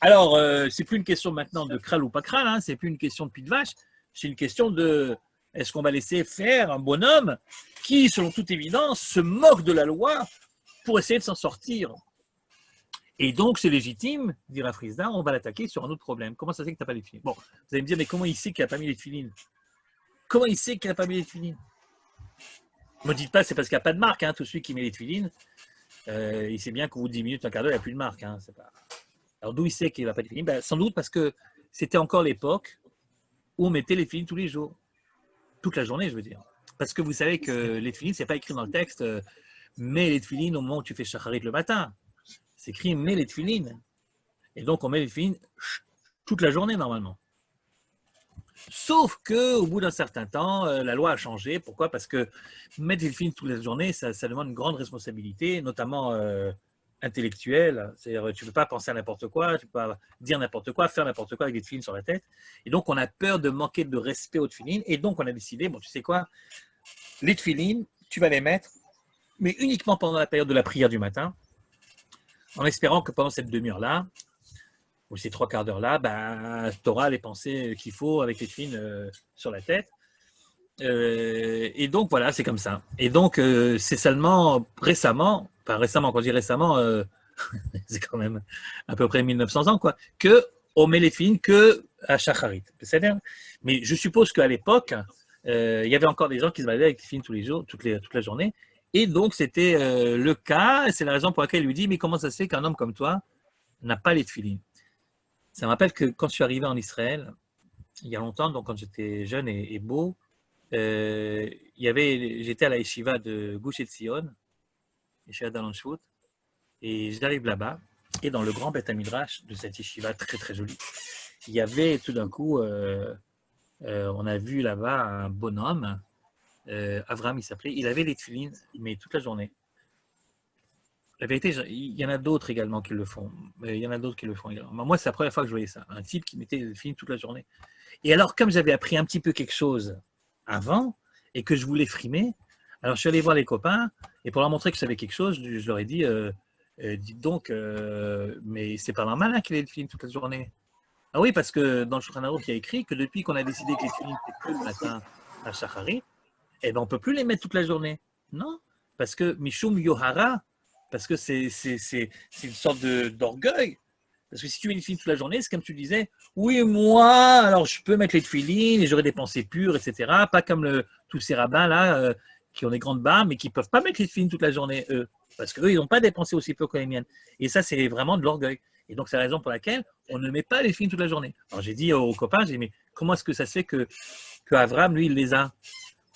Alors, c'est plus une question maintenant de Kral ou pas Kral, hein, c'est plus une question de pied de vache, c'est une question de est-ce qu'on va laisser faire un bonhomme qui, selon toute évidence, se moque de la loi pour essayer de s'en sortir. Et donc, c'est légitime, dit Rafrizda, on va l'attaquer sur un autre problème. Comment ça se fait que tu n'as pas les filines? Bon, vous allez me dire, mais comment il sait qu'il n'a pas mis les filines? Comment il sait qu'il n'a pas mis les filines? Ne me dites pas, c'est parce qu'il n'y a pas de marque, hein, tout celui qui met les filines, il sait bien qu'au bout de 10 minutes, un quart d'heure, il n'y a plus de marque. Hein, pas... Alors, d'où il sait qu'il n'a pas de filines? Ben, sans doute parce que c'était encore l'époque où on mettait les filines tous les jours. Toute la journée, je veux dire. Parce que vous savez que les filines, ce n'est pas écrit dans le texte, mets les filines au moment où tu fais shacharit le matin. C'est écrit mets les filines. Et donc, on met les filines toute la journée, normalement. Sauf qu'au bout d'un certain temps, la loi a changé. Pourquoi? Parce que mettre les filines toute la journée, ça demande une grande responsabilité, notamment intellectuelle. C'est-à-dire, tu ne peux pas penser à n'importe quoi, tu ne peux pas dire n'importe quoi, faire n'importe quoi avec des filines sur la tête. Et donc, on a peur de manquer de respect aux filines. Et donc, on a décidé, bon, tu sais quoi, les filines, tu vas les mettre, mais uniquement pendant la période de la prière du matin, en espérant que pendant cette demi-heure-là, ou ces 3 quarts d'heure-là, ben, tu auras les pensées qu'il faut avec les filines sur la tête. Et donc, voilà, c'est comme ça. Et donc, c'est seulement récemment, enfin récemment, quand je dis récemment, c'est quand même à peu près 1900 ans, quoi, qu'on met les filines qu'à Shacharit. Mais je suppose qu'à l'époque, il y avait encore des gens qui se baladaient avec les filines tous les jours, toute la journée. Et donc, c'était le cas, et c'est la raison pour laquelle il lui dit, mais comment ça se fait qu'un homme comme toi n'a pas les filines? Ça me rappelle que quand je suis arrivé en Israël, il y a longtemps, donc quand j'étais jeune et beau, j'étais à la yeshiva de Gush Etzion, yeshiva d'Alanshut, et j'arrive là-bas, et dans le grand Beth Midrash de cette yeshiva très très jolie, il y avait tout d'un coup, on a vu là-bas un bonhomme, Avram il s'appelait, il avait les tefilines, mais toute la journée. La vérité, il y en a d'autres également qui le font. Il y en a d'autres qui le font également. Moi, c'est la première fois que je voyais ça. Un type qui mettait des films toute la journée. Et alors, comme j'avais appris un petit peu quelque chose avant et que je voulais frimer, alors je suis allé voir les copains et pour leur montrer que je savais quelque chose, je leur ai dit dites donc, mais c'est pas normal hein, qu'il ait le film toute la journée. Ah oui, parce que dans le Shulchan Aruch, il y a écrit que depuis qu'on a décidé que les films c'est que le matin à Shachari, eh ben, on ne peut plus les mettre toute la journée. Non, parce que Mishum Yohara, parce que c'est une sorte d'orgueil. Parce que si tu mets les films toute la journée, c'est comme tu disais, oui, moi, alors je peux mettre les films et j'aurai des pensées pures, etc. Pas comme tous ces rabbins là qui ont des grandes barbes, mais qui ne peuvent pas mettre les films toute la journée, eux. Parce qu'eux, ils n'ont pas des pensées aussi pures que les miennes. Et ça, c'est vraiment de l'orgueil. Et donc, c'est la raison pour laquelle on ne met pas les films toute la journée. Alors, j'ai dit aux copains, j'ai dit, mais comment est-ce que ça se fait que Avram, lui, il les a?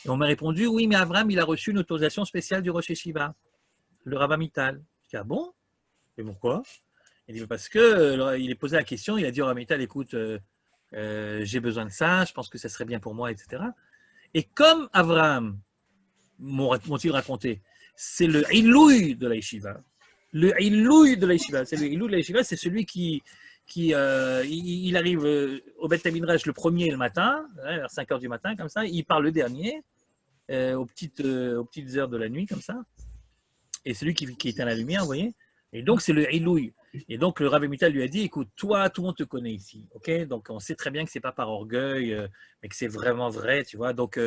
Et on m'a répondu, oui, mais Avram, il a reçu une autorisation spéciale du Rosh Yeshiva, le Rav Amital. Je dis, ah bon? Et pourquoi? Il dit, parce que il est posé la question, il a dit au Rav Amital, écoute, j'ai besoin de ça, je pense que ça serait bien pour moi, etc. Et comme Avram, m'ont-ils raconté, c'est le Ilouï de la Yeshiva. Le Ilouï de la Yeshiva, c'est le Ilouï de la Yeshiva, c'est celui qui il arrive au Beth Midrash le premier le matin, vers 5 heures du matin, comme ça, il part le dernier, aux petites heures de la nuit, comme ça, et celui qui éteint la lumière, vous voyez. Et donc, c'est le Ilouï. Et donc, le Rav Amital lui a dit, écoute, toi, tout le monde te connaît ici, ok? Donc, on sait très bien que c'est pas par orgueil, mais que c'est vraiment vrai, tu vois. Donc,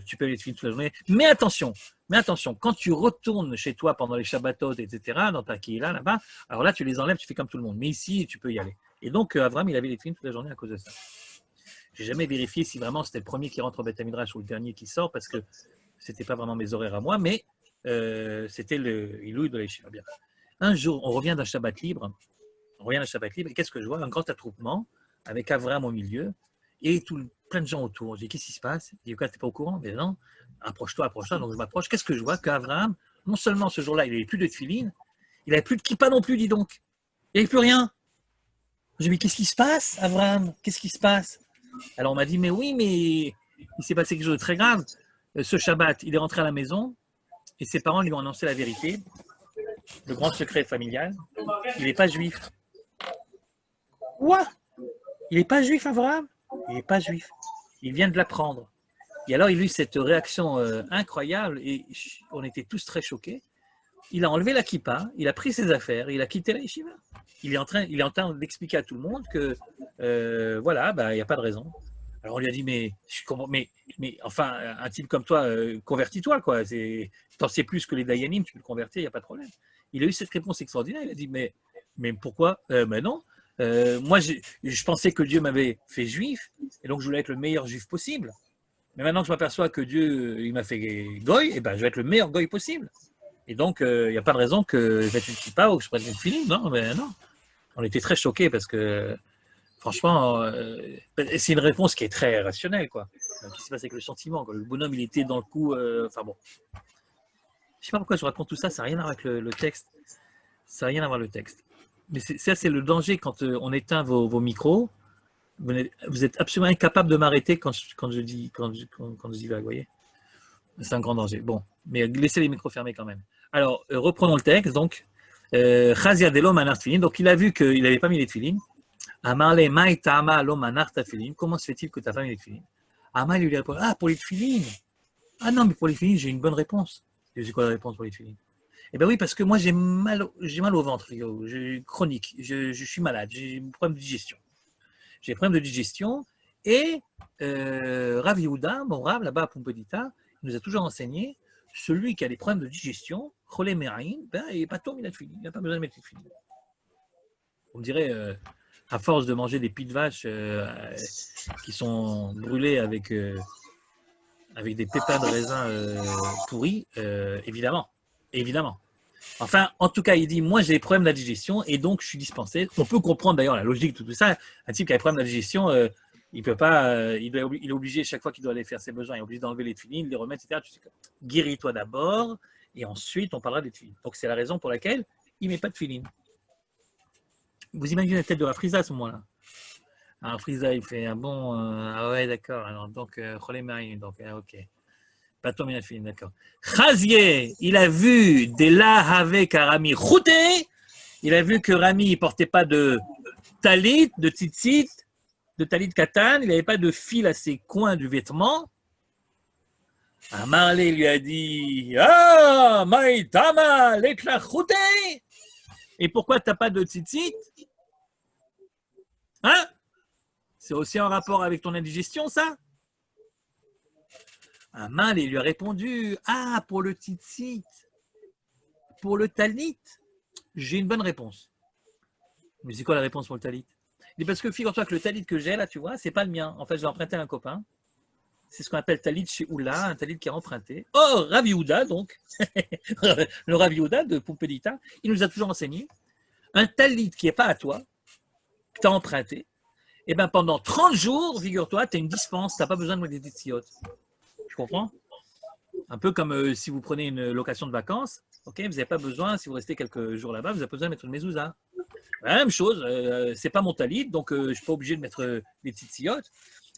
tu peux aller te filmer toute la journée. Mais attention, quand tu retournes chez toi pendant les Shabbatot, etc., dans ta Kihila, là-bas, alors là, tu les enlèves, tu fais comme tout le monde. Mais ici, tu peux y aller. Et donc, Avram, il avait les films toute la journée à cause de ça. J'ai jamais vérifié si vraiment c'était le premier qui rentre au Beth Midrash ou le dernier qui sort, parce que c'était pas vraiment mes horaires à moi, mais c'était le Ilouï de la Yeshiva. Bien. Un jour, on revient d'un Shabbat libre, et qu'est-ce que je vois? Un grand attroupement, avec Avram au milieu, et plein de gens autour. Je dis, qu'est-ce qui se passe? Il dit, quoi, t'es pas au courant? Mais non, approche-toi. Donc je m'approche. Qu'est-ce que je vois? Qu'Avram, non seulement ce jour-là, il n'avait plus de tefilin, il n'avait plus de kippa non plus, dis donc. Il n'y avait plus rien. Je dis, mais qu'est-ce qui se passe, Avram? Qu'est-ce qui se passe? Alors on m'a dit, mais oui, mais il s'est passé quelque chose de très grave. Ce Shabbat, il est rentré à la maison, et ses parents lui ont annoncé la vérité, le grand secret familial. Il n'est pas juif. Quoi? Il n'est pas juif, Abraham? Il n'est pas juif. Il vient de l'apprendre. Et alors, il a eu cette réaction incroyable et on était tous très choqués. Il a enlevé la kippa, il a pris ses affaires, il a quitté la yeshiva. Il est en train d'expliquer à tout le monde que, voilà, bah, il n'y a pas de raison. Alors, on lui a dit, mais enfin, un type comme toi, convertis-toi, quoi. T'en sais plus que les Dayanim, tu peux le convertir, il n'y a pas de problème. Il a eu cette réponse extraordinaire. Il a dit, mais pourquoi? Mais non. Moi, je pensais que Dieu m'avait fait juif, et donc je voulais être le meilleur juif possible. Mais maintenant que je m'aperçois que Dieu il m'a fait goy, eh ben, je vais être le meilleur goy possible. Et donc, il n'y a pas de raison que je mette une kippa ou que je prenne une filine. Non, mais non. On était très choqués parce que, franchement, c'est une réponse qui est très rationnelle, quoi. Donc, qui se passe avec le sentiment, quoi. Le bonhomme, il était dans le coup. Enfin bon. Je ne sais pas pourquoi je raconte tout ça, ça n'a rien à voir avec le texte. Ça n'a rien à voir avec le texte. Mais ça, c'est le danger quand on éteint vos micros. Vous êtes absolument incapable de m'arrêter quand je dis vague, vous voyez. C'est un grand danger. Bon, mais laissez les micros fermés quand même. Alors, reprenons le texte. Donc, Chazia de l'homme anar tefillin. Donc, il a vu qu'il n'avait pas mis les tefillin. Amarle maï ta'ama l'homme anar tefillin. Comment se fait-il que tu n'as pas mis les tefillin? Amar lui répond, ah, pour les tefillin. Ah non, mais pour les tefillin, j'ai une bonne réponse. C'est quoi la réponse pour les tefillin? Eh bien oui, parce que moi, j'ai mal au ventre, chronique. Je suis malade, j'ai un problème de digestion. J'ai des problèmes de digestion. Et Rav Yehuda, mon Rav, là-bas à Pumbedita, il nous a toujours enseigné, celui qui a des problèmes de digestion, Cholé Meraïn, ben, il n'est pas tombé, il n'a pas besoin de mettre les filles. On me dirait, à force de manger des pieds de vache qui sont brûlés avec des pépins de raisin pourris, évidemment. Enfin, en tout cas, il dit, moi j'ai des problèmes de la digestion et donc je suis dispensé. On peut comprendre d'ailleurs la logique de tout ça. Un type qui a des problèmes de la digestion, il peut pas, il est obligé chaque fois qu'il doit aller faire ses besoins, il est obligé d'enlever les tefillin, de les remettre, etc. Tu sais, guéris-toi d'abord et ensuite on parlera des tefillin. Donc c'est la raison pour laquelle il ne met pas de tefillin. Vous imaginez la tête de Rav Friza à ce moment-là. Alors Friza, il fait un bon, ah ouais, d'accord. Alors donc Cholé Marie, donc ok. Pato Minafin, d'accord. Chazier, il a vu des là avec Rami Routé. Il a vu que Rami ne portait pas de talit, de tzitzit, de talit katan. Il n'avait pas de fil à ses coins du vêtement. Amarlé lui a dit ah, maïtama, l'éclat Routé. Et pourquoi tu n'as pas de tzitzit? Hein? C'est aussi en rapport avec ton indigestion, ça? Amarlé lui a répondu ah, pour le tzitzit, pour le talit. J'ai une bonne réponse. Mais c'est quoi la réponse pour le talit? Il dit parce que figure-toi que le talit que j'ai là, tu vois, c'est pas le mien. En fait, je l'ai emprunté à un copain. C'est ce qu'on appelle talit chez Oula, un talit qui est emprunté. Oh, Rav Yehuda, donc, le Rav Yehuda de Pompédita, il nous a toujours enseigné un talit qui n'est pas à toi, que tu as emprunté. Et bien pendant 30 jours, figure-toi, tu as une dispense, tu n'as pas besoin de mettre des tzitzit. Tu comprends? Un peu comme si vous prenez une location de vacances, okay, vous n'avez pas besoin, si vous restez quelques jours là-bas, vous n'avez pas besoin de mettre une mezouza. La même chose, c'est pas mon talit, donc je ne suis pas obligé de mettre des tzitzit.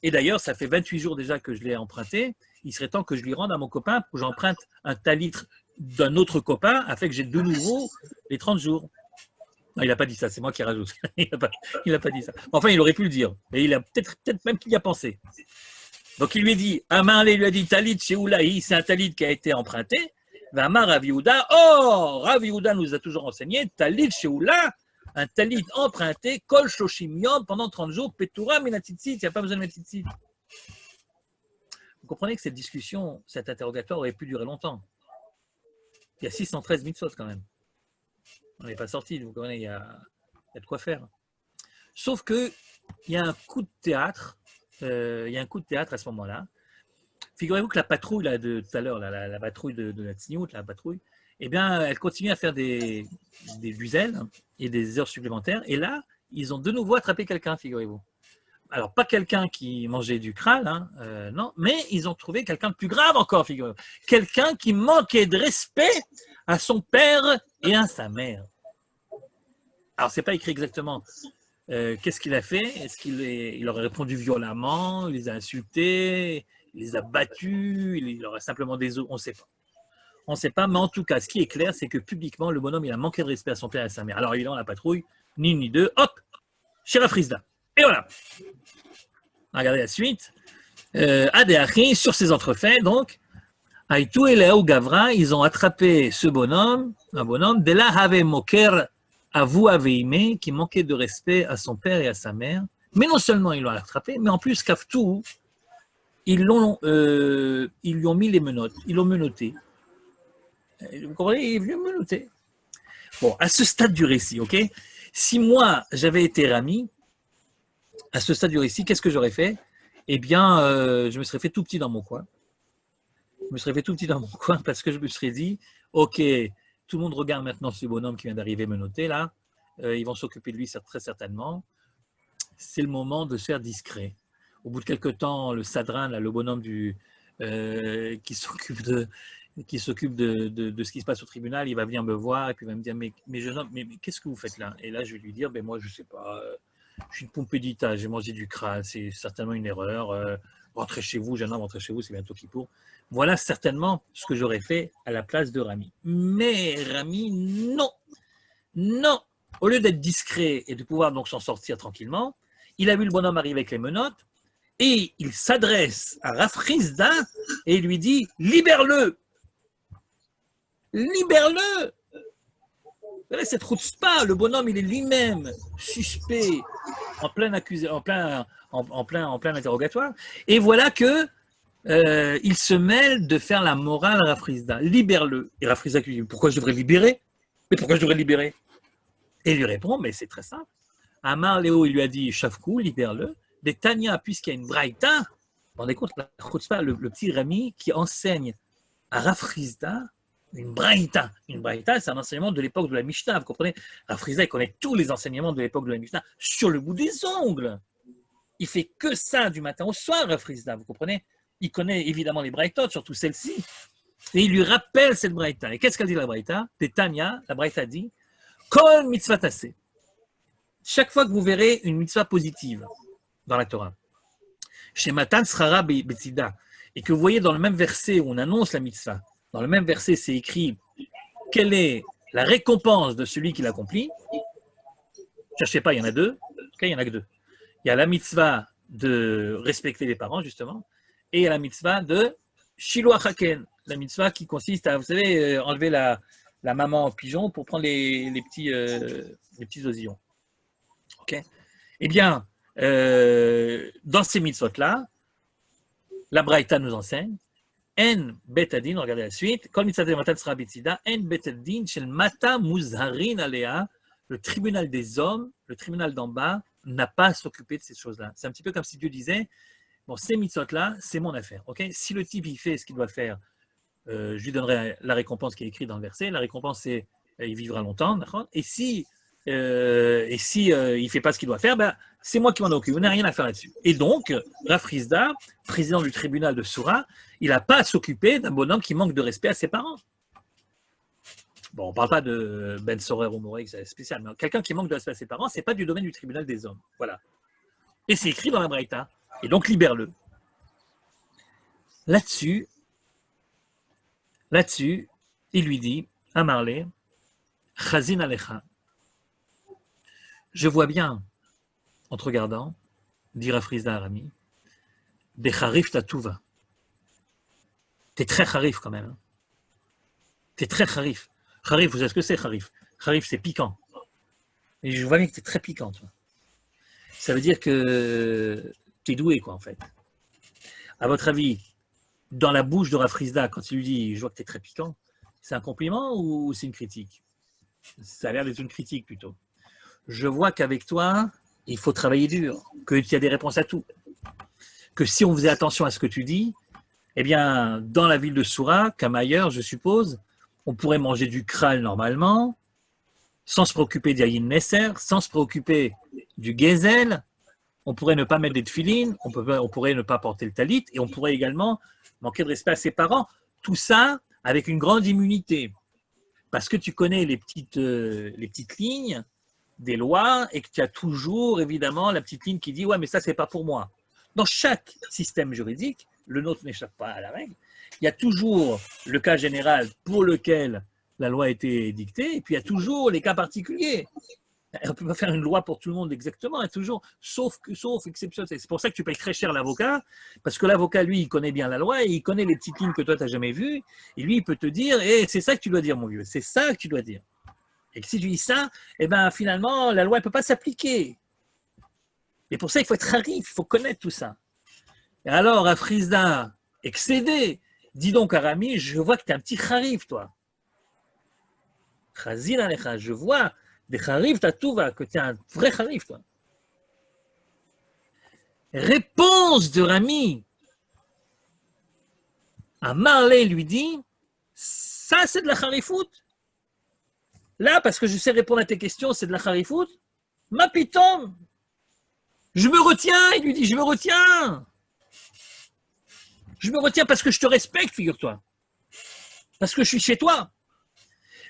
Et d'ailleurs, ça fait 28 jours déjà que je l'ai emprunté. Il serait temps que je lui rende à mon copain pour que j'emprunte un talit d'un autre copain afin que j'ai de nouveau les 30 jours. Non, il n'a pas dit ça, c'est moi qui rajoute. Il n'a pas dit ça. Enfin, il aurait pu le dire, mais il a peut-être même qu'il y a pensé. Donc il lui dit, Amarlé lui a dit, talit chez Oulaï, c'est un talit qui a été emprunté. Vamar Rav Yehuda, oh, Rav Yehuda nous a toujours enseigné, talit chez Oula, un talit emprunté, kol shoshim yom, pendant 30 jours, petura minatitzit, il n'y a pas besoin de mettre tzitzit. Vous comprenez que cette discussion, cet interrogatoire aurait pu durer longtemps. Il y a 613 mitzvot quand même. On n'est pas sorti, vous comprenez, il y a de quoi faire. Sauf qu'il y a un coup de théâtre, à ce moment-là. Figurez-vous que la patrouille là, de tout à l'heure, la patrouille de la Tzniout, la patrouille, eh bien, elle continue à faire des zèles et des heures supplémentaires. Et là, ils ont de nouveau attrapé quelqu'un, figurez-vous. Alors, pas quelqu'un qui mangeait du kral, hein, non, mais ils ont trouvé quelqu'un de plus grave encore, figurez-vous. Quelqu'un qui manquait de respect à son père et à sa mère. Alors, c'est pas écrit exactement. Qu'est-ce qu'il a fait? Est-ce qu'il leur a répondu violemment? Il les a insultés? Il les a battus? Il leur a simplement des os? On ne sait pas. On ne sait pas, mais en tout cas, ce qui est clair, c'est que publiquement, le bonhomme, il a manqué de respect à son père et à sa mère. Alors, évidemment, la patrouille, ni une ni deux, hop, chez Rav Frisda. Et voilà. Regardez la suite. Adéachim, sur ses entrefaits, donc, Aïtou et Léaou Gavra, ils ont attrapé ce bonhomme, un bonhomme, Dela Have Moker Avou Aveime, qui manquait de respect à son père et à sa mère. Mais non seulement ils l'ont attrapé, mais en plus, Kaftou, ils lui ont mis les menottes, ils l'ont menotté. Vous comprenez? Il est venu menotter. Bon, à ce stade du récit, ok? Si moi, j'avais été Rami, à ce stade du récit, qu'est-ce que j'aurais fait? Eh bien, je me serais fait tout petit dans mon coin. Parce que je me serais dit, ok, tout le monde regarde maintenant ce bonhomme qui vient d'arriver menotté, là. Ils vont s'occuper de lui très certainement. C'est le moment de se faire discret. Au bout de quelques temps, le sadran, là, le bonhomme qui s'occupe de ce qui se passe au tribunal, il va venir me voir et puis il va me dire mais jeune homme, mais qu'est-ce que vous faites là? Et là, je vais lui dire, ben moi, je ne sais pas, je suis de Pompédita, j'ai mangé du kral, c'est certainement une erreur. Rentrez chez vous, jeune homme, rentrez chez vous, c'est bientôt Kippour. Voilà certainement ce que j'aurais fait à la place de Rami. Mais Rami, non. Non. Au lieu d'être discret et de pouvoir donc s'en sortir tranquillement, il a vu le bonhomme arriver avec les menottes et il s'adresse à Rav Frisda et il lui dit « Libère-le !» Libère-le! Cette chutzpah, le bonhomme, il est lui-même suspect, en plein interrogatoire. Et voilà que il se mêle de faire la morale à Rav Frisda. Libère-le. Et Rav Frisda lui dit, pourquoi je devrais libérer? Mais pourquoi je devrais libérer? Et il lui répond, mais c'est très simple. Amar Léo, il lui a dit, Shavkou, libère-le. Des Tania, puisqu'il y a une braïta, vous vous rendez compte, la chutzpah, le petit Rami qui enseigne à Rav Frisda une braïta. Une braïta, c'est un enseignement de l'époque de la Mishnah. Vous comprenez? Rav Frisda, il connaît tous les enseignements de l'époque de la Mishnah sur le bout des ongles. Il fait que ça du matin au soir, Rav Frisda, vous comprenez? Il connaît évidemment les braïtot, surtout celle-ci. Et il lui rappelle cette braïta. Et qu'est-ce qu'elle dit la braïta? Tanya, la braïta dit Kol mitzvah tassé. Chaque fois que vous verrez une mitzvah positive dans la Torah, chez Matan Srara Betzida, et que vous voyez dans le même verset où on annonce la mitzvah, dans le même verset, c'est écrit quelle est la récompense de celui qui l'accomplit. Cherchez pas, il y en a deux. Il y en a que deux. Il y a la mitzvah de respecter les parents, justement, et il y a la mitzvah de shiloach haken, la mitzvah qui consiste à, vous savez, enlever la maman en pigeon pour prendre les petits oisillons. Okay. Eh bien, dans ces mitzvot-là, la Braïta nous enseigne En betadin, regardez la suite, Kol mitzvah matan sera bitsida, En betadin shel mata muzharin alea, le tribunal des hommes, le tribunal d'en bas, n'a pas à s'occuper de ces choses-là. C'est un petit peu comme si Dieu disait bon, ces mitzvot-là, c'est mon affaire. Okay, si le type il fait ce qu'il doit faire, je lui donnerai la récompense qui est écrite dans le verset. La récompense, c'est il vivra longtemps. Et si il ne fait pas ce qu'il doit faire, ben, c'est moi qui m'en occupe. Vous n'avez rien à faire là-dessus. Et donc, Rav Rizda, président du tribunal de Soura, il n'a pas à s'occuper d'un bonhomme qui manque de respect à ses parents. Bon, on ne parle pas de Ben Sorer ou Moré, c'est spécial, mais quelqu'un qui manque de respect à ses parents, ce n'est pas du domaine du tribunal des hommes. Voilà. Et c'est écrit dans la Braïta. Et donc, libère-le. Là-dessus, il lui dit à Marley, Chazin Alecha. Je vois bien, en te regardant, dit Rav Rizda à Rami, des charif tatouva. T'es très charif quand même. Hein. T'es très charif. Charif, vous savez ce que c'est charif? Charif, c'est piquant. Et je vois bien que t'es très piquant, toi. Ça veut dire que t'es doué, quoi, en fait. À votre avis, dans la bouche de Rav Rizda, quand il lui dit « je vois que t'es très piquant », c'est un compliment ou c'est une critique? Ça a l'air d'être une critique, plutôt. Je vois qu'avec toi, il faut travailler dur, que tu as des réponses à tout. Que si on faisait attention à ce que tu dis, eh bien, dans la ville de Soura, comme ailleurs, je suppose, on pourrait manger du kral normalement, sans se préoccuper d'Yayin Nesser, sans se préoccuper du Gezel, on pourrait ne pas mettre des tefilines, on pourrait ne pas porter le talit, et on pourrait également manquer de respect à ses parents. Tout ça avec une grande immunité. Parce que tu connais les petites lignes des lois et que tu as toujours, évidemment, la petite ligne qui dit « ouais, mais ça, c'est pas pour moi ». Dans chaque système juridique, le nôtre n'échappe pas à la règle, il y a toujours le cas général pour lequel la loi a été dictée, et puis il y a toujours les cas particuliers. On ne peut pas faire une loi pour tout le monde exactement, il y a toujours, sauf exception. C'est pour ça que tu payes très cher l'avocat, parce que l'avocat, lui, il connaît bien la loi, et il connaît les petites lignes que toi, tu n'as jamais vues, et lui, il peut te dire « c'est ça que tu dois dire, mon vieux, c'est ça que tu dois dire ». Et que si tu dis ça, eh ben, finalement, la loi ne peut pas s'appliquer. Et pour ça, il faut être harif, il faut connaître tout ça. Et alors, à Frisda, excédé, dis donc à Rami, je vois que tu es un petit harif, toi. Chazil alecha, je vois des harif, que tu es un vrai harif, toi. Réponse de Rami. À Marley lui dit, ça c'est de la harifout. Là, parce que je sais répondre à tes questions, c'est de la harifout. Ma piton, je me retiens, il lui dit, je me retiens. Je me retiens parce que je te respecte, figure-toi. Parce que je suis chez toi.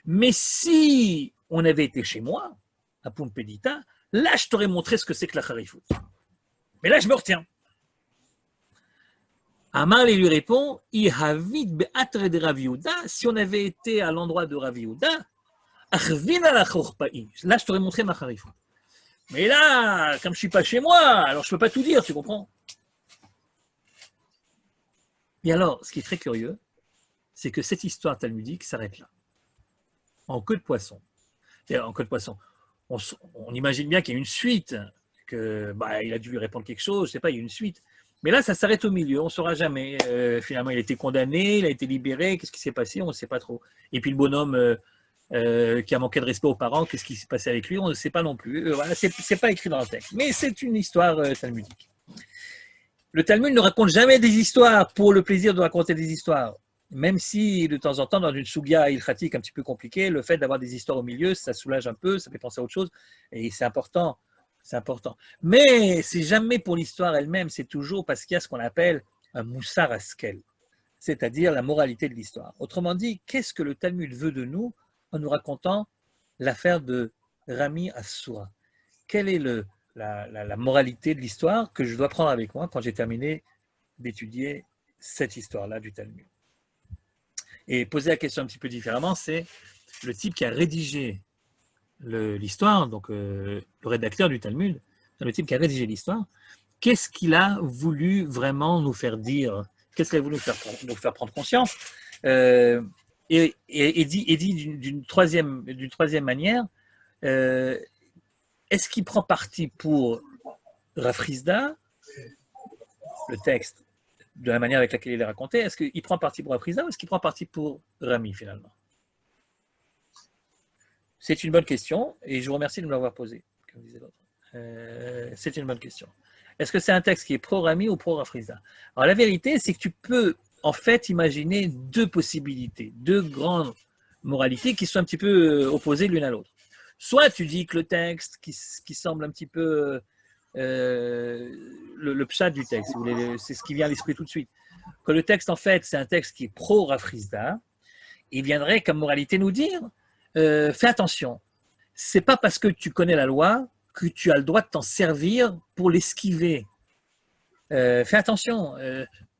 Mais si on avait été chez moi, à Pumpedita, là, je t'aurais montré ce que c'est que la harifout. Mais là, je me retiens. Amar lui répond, si on avait été à l'endroit de Rav Yehuda, là, je t'aurais montré ma harifout. Mais là, comme je ne suis pas chez moi, alors je ne peux pas tout dire, tu comprends? Et alors, ce qui est très curieux, c'est que cette histoire talmudique s'arrête là, en queue de poisson. En queue de poisson. On imagine bien qu'il y a une suite, que il a dû lui répondre quelque chose, je ne sais pas, il y a une suite. Mais là, ça s'arrête au milieu, on ne saura jamais. Finalement, il a été condamné, il a été libéré, qu'est-ce qui s'est passé, on ne sait pas trop. Et puis le bonhomme qui a manqué de respect aux parents, qu'est-ce qui s'est passé avec lui, on ne sait pas non plus. Voilà, c'est pas écrit dans le texte. Mais c'est une histoire talmudique. Le Talmud ne raconte jamais des histoires pour le plaisir de raconter des histoires. Même si, de temps en temps, dans une sougya ilkhatique un petit peu compliquée, le fait d'avoir des histoires au milieu, ça soulage un peu, ça fait penser à autre chose, et c'est important. C'est important. Mais c'est jamais pour l'histoire elle-même, c'est toujours parce qu'il y a ce qu'on appelle un moussar askel, c'est-à-dire la moralité de l'histoire. Autrement dit, qu'est-ce que le Talmud veut de nous en nous racontant l'affaire de Rami Assoura? Quelle est la moralité de l'histoire que je dois prendre avec moi quand j'ai terminé d'étudier cette histoire-là du Talmud. Et poser la question un petit peu différemment, c'est le type qui a rédigé l'histoire, donc le rédacteur du Talmud, le type qui a rédigé l'histoire, qu'est-ce qu'il a voulu vraiment nous faire dire? Qu'est-ce qu'il a voulu nous faire prendre conscience? Et dit d'une troisième manière, est-ce qu'il prend parti pour Rafrizda, le texte, de la manière avec laquelle il est raconté? Est-ce qu'il prend parti pour Rafrizda ou est-ce qu'il prend parti pour Rami finalement? C'est une bonne question et je vous remercie de me l'avoir posée, comme disait l'autre. C'est une bonne question. Est-ce que c'est un texte qui est pro-Rami ou pro-Rafrizda? Alors la vérité, c'est que tu peux en fait imaginer deux possibilités, deux grandes moralités qui sont un petit peu opposées l'une à l'autre. Soit tu dis que le texte qui semble un petit peu le pshat du texte, c'est ce qui vient à l'esprit tout de suite, que le texte en fait c'est un texte qui est pro-Rafrizda, il viendrait comme moralité nous dire fais attention, c'est pas parce que tu connais la loi que tu as le droit de t'en servir pour l'esquiver. Fais attention,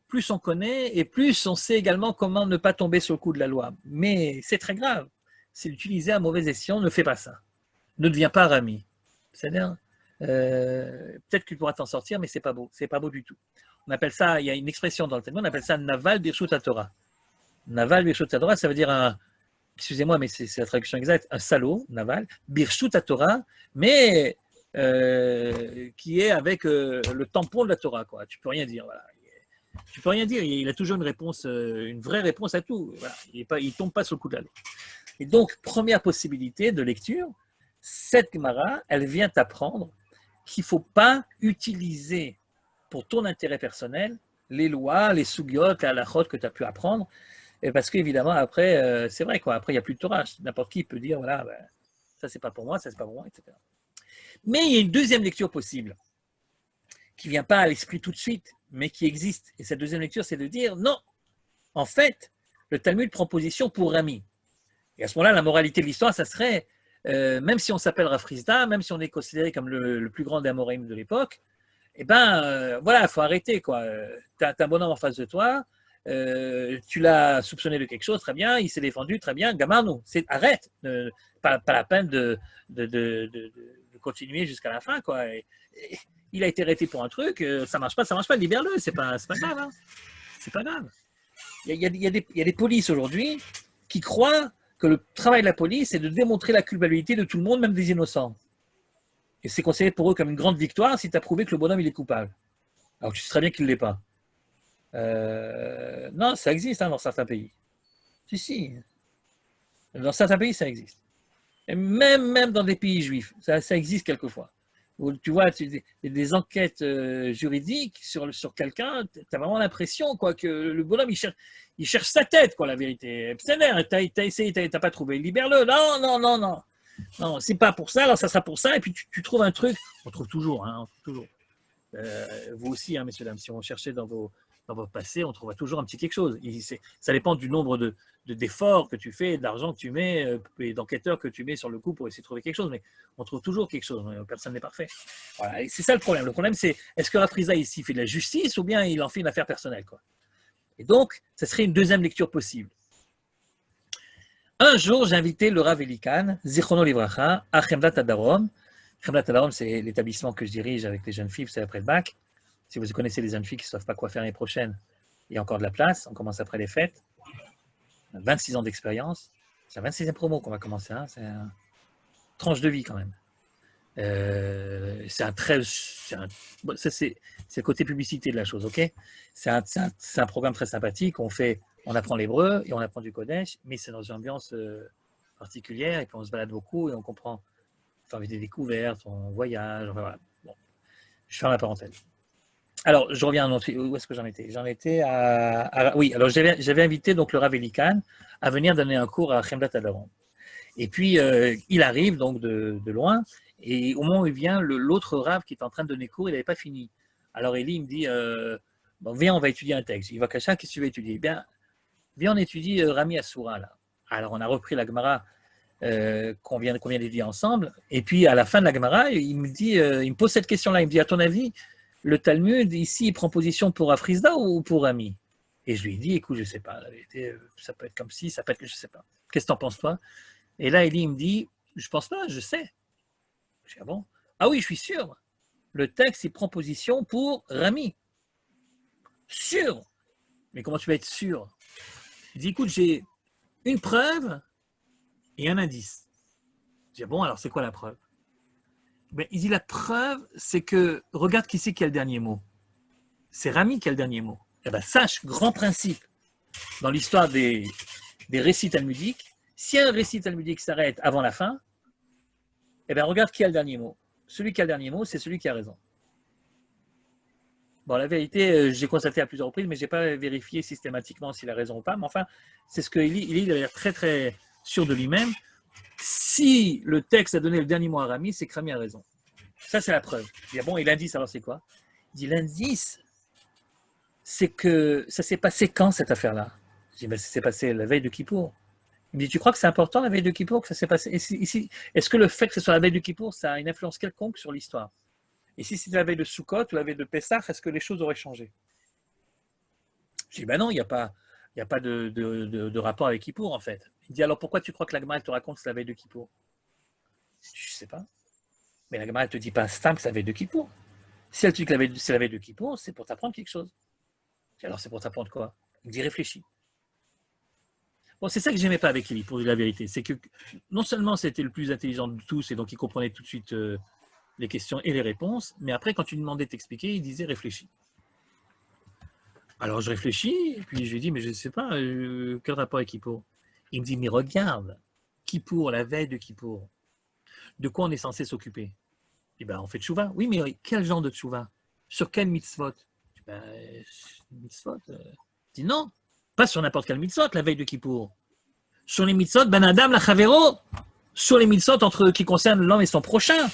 plus on connaît et plus on sait également comment ne pas tomber sur le coup de la loi. Mais c'est très grave, c'est l'utiliser à mauvais escient, ne fais pas ça. Ne deviens pas Rami. C'est-à-dire, peut-être que tu pourras t'en sortir, mais c'est pas beau du tout. On appelle ça, il y a une expression dans le Talmud, on appelle ça Naval Birshut HaTorah. Naval Birshut HaTorah, ça veut dire excusez-moi, mais c'est la traduction exacte, un salaud, Naval, Birshut HaTorah, mais qui est avec le tampon de la Torah, quoi. Tu peux rien dire, voilà. Tu peux rien dire, il a toujours une réponse, une vraie réponse à tout. Voilà. Il ne tombe pas sur le coup de la loi. Et donc, première possibilité de lecture, cette Gemara, elle vient t'apprendre qu'il ne faut pas utiliser pour ton intérêt personnel les lois, les sugyot, les halachot que tu as pu apprendre, et parce qu'évidemment, après, c'est vrai, quoi. Après, il n'y a plus de Torah. N'importe qui peut dire, voilà, ben, ça, c'est pas pour moi, ça, c'est pas pour moi, etc. Mais il y a une deuxième lecture possible, qui ne vient pas à l'esprit tout de suite, mais qui existe. Et cette deuxième lecture, c'est de dire, non, en fait, le Talmud prend position pour Rami. Et à ce moment-là, la moralité de l'histoire, ça serait, même si on s'appelle Rafrizda, même si on est considéré comme le plus grand des Amoraïm de l'époque, eh ben, voilà, il faut arrêter, quoi. Tu as un bonhomme en face de toi, tu l'as soupçonné de quelque chose, très bien, il s'est défendu, très bien, Gamano, arrête, pas la peine de continuer jusqu'à la fin, quoi. Il a été arrêté pour un truc, ça marche pas, libère-le, c'est pas grave, hein. C'est pas grave. Il y a des polices aujourd'hui qui croient que le travail de la police, c'est de démontrer la culpabilité de tout le monde, même des innocents. Et c'est considéré pour eux comme une grande victoire si tu as prouvé que le bonhomme il est coupable. Alors que tu sais très bien qu'il ne l'est pas. Non, ça existe, hein, dans certains pays. Si. Dans certains pays, ça existe. Et même dans des pays juifs, ça existe quelquefois. Où, tu vois, des enquêtes juridiques sur quelqu'un, tu as vraiment l'impression quoi, que le bonhomme, il cherche sa tête, quoi, la vérité. Tu as essayé, tu n'as pas trouvé. Libère-le. Non. Non, c'est pas pour ça, alors ça sera pour ça. Et puis tu trouves un truc. On trouve toujours, hein, toujours. Vous aussi, hein, messieurs, dames, si on cherchait dans votre passé, on trouvera toujours un petit quelque chose. Ça dépend du nombre d'efforts que tu fais, de l'argent que tu mets, et d'enquêteurs que tu mets sur le coup pour essayer de trouver quelque chose. Mais on trouve toujours quelque chose. Personne n'est parfait. Voilà, et c'est ça le problème. Le problème, c'est est-ce que Rafrizda ici fait de la justice ou bien il en fait une affaire personnelle, quoi. Et donc, ça serait une deuxième lecture possible. Un jour, j'ai invité le Rav Elikan, Zichrono Livracha, à Chemdat Adarom. Chemdat Adarom, c'est l'établissement que je dirige avec les jeunes filles, c'est après le bac. Si vous connaissez les jeunes filles qui ne savent pas quoi faire l'année prochaine, il y a encore de la place. On commence après les fêtes. On a 26 ans d'expérience. C'est la 26e promo qu'on va commencer. Hein. C'est une tranche de vie quand même. C'est le côté publicité de la chose, ok? C'est un programme très sympathique. On apprend l'hébreu et on apprend du Kodesh, mais c'est dans une ambiance particulière. Et puis on se balade beaucoup et on comprend. On fait des découvertes, on voyage. Enfin, voilà. Bon. Je ferme la parenthèse. Alors, je reviens à notre... Où est-ce que j'en étais? J'en étais oui, alors j'avais invité donc le Rav Elikan à venir donner un cours à Chemdat Adarom. Et puis, il arrive donc de loin, et au moment où il vient, l'autre Rav qui est en train de donner cours, il n'avait pas fini. Alors, Eli me dit, bon, viens, on va étudier un texte. Il va cacher, qu'est-ce que tu veux étudier? Bien, viens, on étudie Rami Asura, là. Alors, on a repris la Gemara qu'on vient d'étudier ensemble, et puis à la fin de la Gemara, il me pose cette question-là, il me dit, à ton avis, le Talmud, ici, il prend position pour Rafrizda ou pour Rami? Et je lui ai dit, écoute, je ne sais pas, la vérité, ça peut être comme si, ça peut être que je ne sais pas. Qu'est-ce que tu en penses, toi? Et là, Eli, il me dit, je ne pense pas, je sais. Je dis, ah bon? Ah oui, je suis sûr. Le texte, il prend position pour Rami. Sûr. Mais comment tu vas être sûr? Il dit, écoute, j'ai une preuve et un indice. Je dis, ah bon, alors c'est quoi la preuve? Ben, il dit, la preuve, c'est que, regarde qui c'est qui a le dernier mot. C'est Rami qui a le dernier mot. Eh ben, sache, grand principe, dans l'histoire des récits talmudiques, si un récit talmudique s'arrête avant la fin, eh ben, regarde qui a le dernier mot. Celui qui a le dernier mot, c'est celui qui a raison. Bon, la vérité, j'ai constaté à plusieurs reprises, mais je n'ai pas vérifié systématiquement s'il a raison ou pas. Mais enfin, c'est ce qu'il dit. Il a l'air très, très sûr de lui-même. Si le texte a donné le dernier mot à Rami, c'est que Rami a raison. Ça, c'est la preuve. Il dit, bon, et l'indice, alors c'est quoi? Il dit, l'indice, c'est que ça s'est passé quand, cette affaire-là? Je dis, ben, ça s'est passé la veille de Kippour. Il me dit, tu crois que c'est important, la veille de Kippour, que ça s'est passé ici? Est-ce que le fait que ce soit la veille de Kippour, ça a une influence quelconque sur l'histoire? Et si c'était la veille de Sukkot ou la veille de Pessah, est-ce que les choses auraient changé? Je dis, ben non, il n'y a pas de rapport avec Kippour, en fait. Il dit, alors pourquoi tu crois que la Gemara te raconte que c'est la veille de Kippour? Je ne sais pas. Mais la Gemara ne te dit pas Stam que c'est la veille de Kippour. Si elle te dit que c'est la veille de Kippour, c'est pour t'apprendre quelque chose. Alors c'est pour t'apprendre quoi? Il me dit, réfléchis. Bon, c'est ça que j'aimais pas avec Eli, pour dire la vérité. C'est que non seulement c'était le plus intelligent de tous, et donc il comprenait tout de suite les questions et les réponses, mais après, quand tu lui demandais de t'expliquer, il disait réfléchis. Alors je réfléchis, et puis je lui dis, mais je ne sais pas, quel rapport avec Kippour? Il me dit, mais regarde, Kippour, la veille de Kippour, de quoi on est censé s'occuper? Eh ben, on fait tchouva. Oui, mais quel genre de tchouva? Sur quel mitzvot? Ben, mitzvot. Il dit non, pas sur n'importe quel mitzvot, la veille de Kippour. Sur les mitzvot, ben Adam la Chavero, sur les mitzvot qui concernent l'homme et son prochain.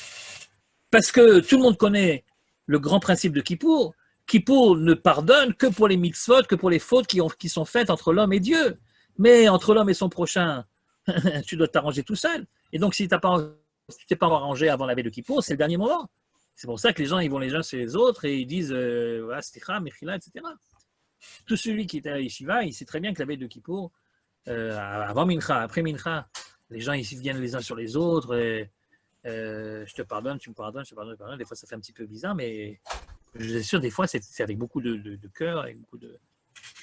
Parce que tout le monde connaît le grand principe de Kippour. Kippour ne pardonne que pour les mitzvot, que pour les fautes qui sont faites entre l'homme et Dieu. Mais entre l'homme et son prochain, tu dois t'arranger tout seul. Et donc, si tu t'es pas arrangé avant la veille de Kippour, c'est le dernier moment. C'est pour ça que les gens, ils vont les uns chez les autres et ils disent Sticha, Mechila, etc. Tout celui qui est à Yeshiva, il sait très bien que la veille de Kippour, avant Mincha, après Mincha, les gens ils viennent les uns sur les autres. Et, je te pardonne, tu me pardonnes, je te pardonne, je te pardonne. Des fois, ça fait un petit peu bizarre, mais je suis sûr, des fois, c'est avec beaucoup de cœur, avec beaucoup de.